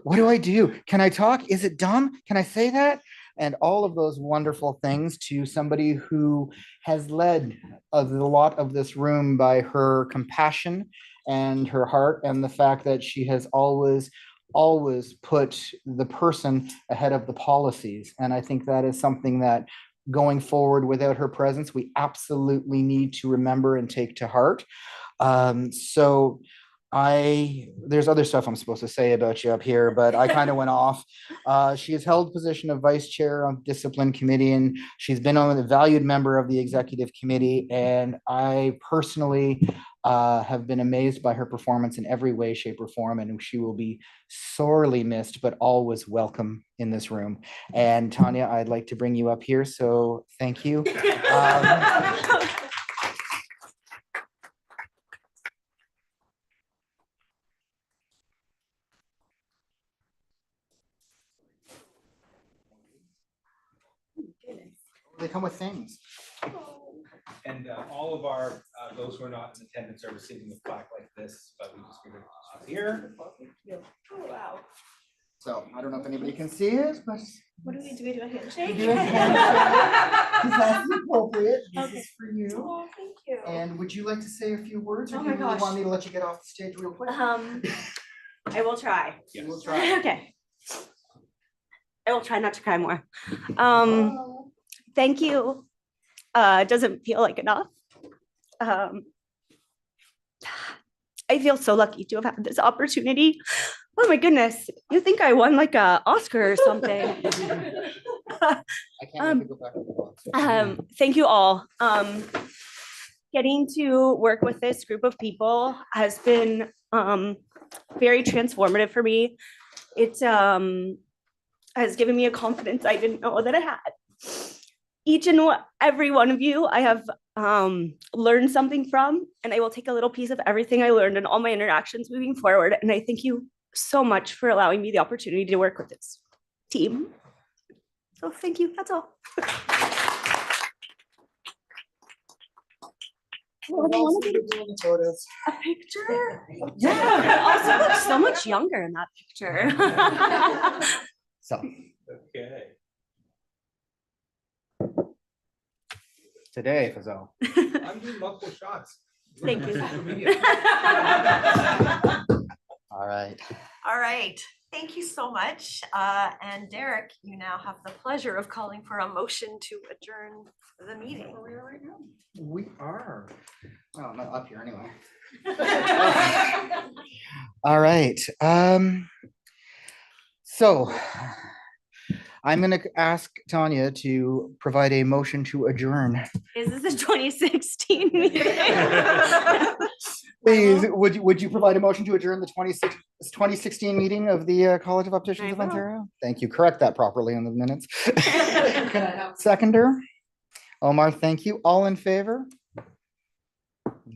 what do I do? Can I talk? Is it dumb? Can I say that? And all of those wonderful things, to somebody who has led a lot of this room by her compassion and her heart, and the fact that she has always put the person ahead of the policies. And I think that is something that going forward without her presence, we absolutely need to remember and take to heart. So there's other stuff I'm supposed to say about you up here, but I kind of went off. She has held the position of vice chair on discipline committee, and she's been a valued member of the executive committee. And I personally have been amazed by her performance in every way, shape, or form, and she will be sorely missed, but always welcome in this room. And Tanya, I'd like to bring you up here, so thank you. They come with things. And all of our, those who are not in attendance are receiving a plaque like this, but we just figured it's here. Oh, wow. So I don't know if anybody can see it, but What do? We do a handshake? do a handshake, 'cause that's appropriate. This Okay. is for you. Oh, thank you. And would you like to say a few words, or Oh do my you really gosh. want me to let you get off the stage real quick? I will try. We'll try. Okay. I will try not to cry more. Oh. Thank you. Doesn't feel like enough. I feel so lucky to have had this opportunity. Oh my goodness, you think I won like a Oscar or something. I can't wait to go back to the box. Thank you all. Getting to work with this group of people has been very transformative for me. It has given me a confidence I didn't know that I had. Each and every one of you, I have learned something from, and I will take a little piece of everything I learned in all my interactions moving forward. And I thank you so much for allowing me the opportunity to work with this team. So thank you, that's all. A picture? Yeah, I also look so much younger in that picture. So Okay. today, Fazal. I'm doing multiple shots. Thank you. Social media. All right. All right, thank you so much. And Derek, you now have the pleasure of calling for a motion to adjourn the meeting. We are. Oh, not up here anyway. All right. So I'm going to ask Tanya to provide a motion to adjourn. Is this a 2016 meeting? Please, would you provide a motion to adjourn the 2016 meeting of the College of Opticians I of will. Ontario? Thank you. Correct that properly in the minutes. Can I have a seconder? Omar, thank you. All in favor?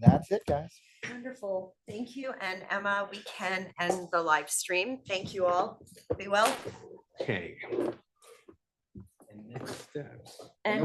That's it, guys. Wonderful, thank you. And Emma, we can end the live stream. Thank you all. Be well. Okay. And next steps. And Nobody's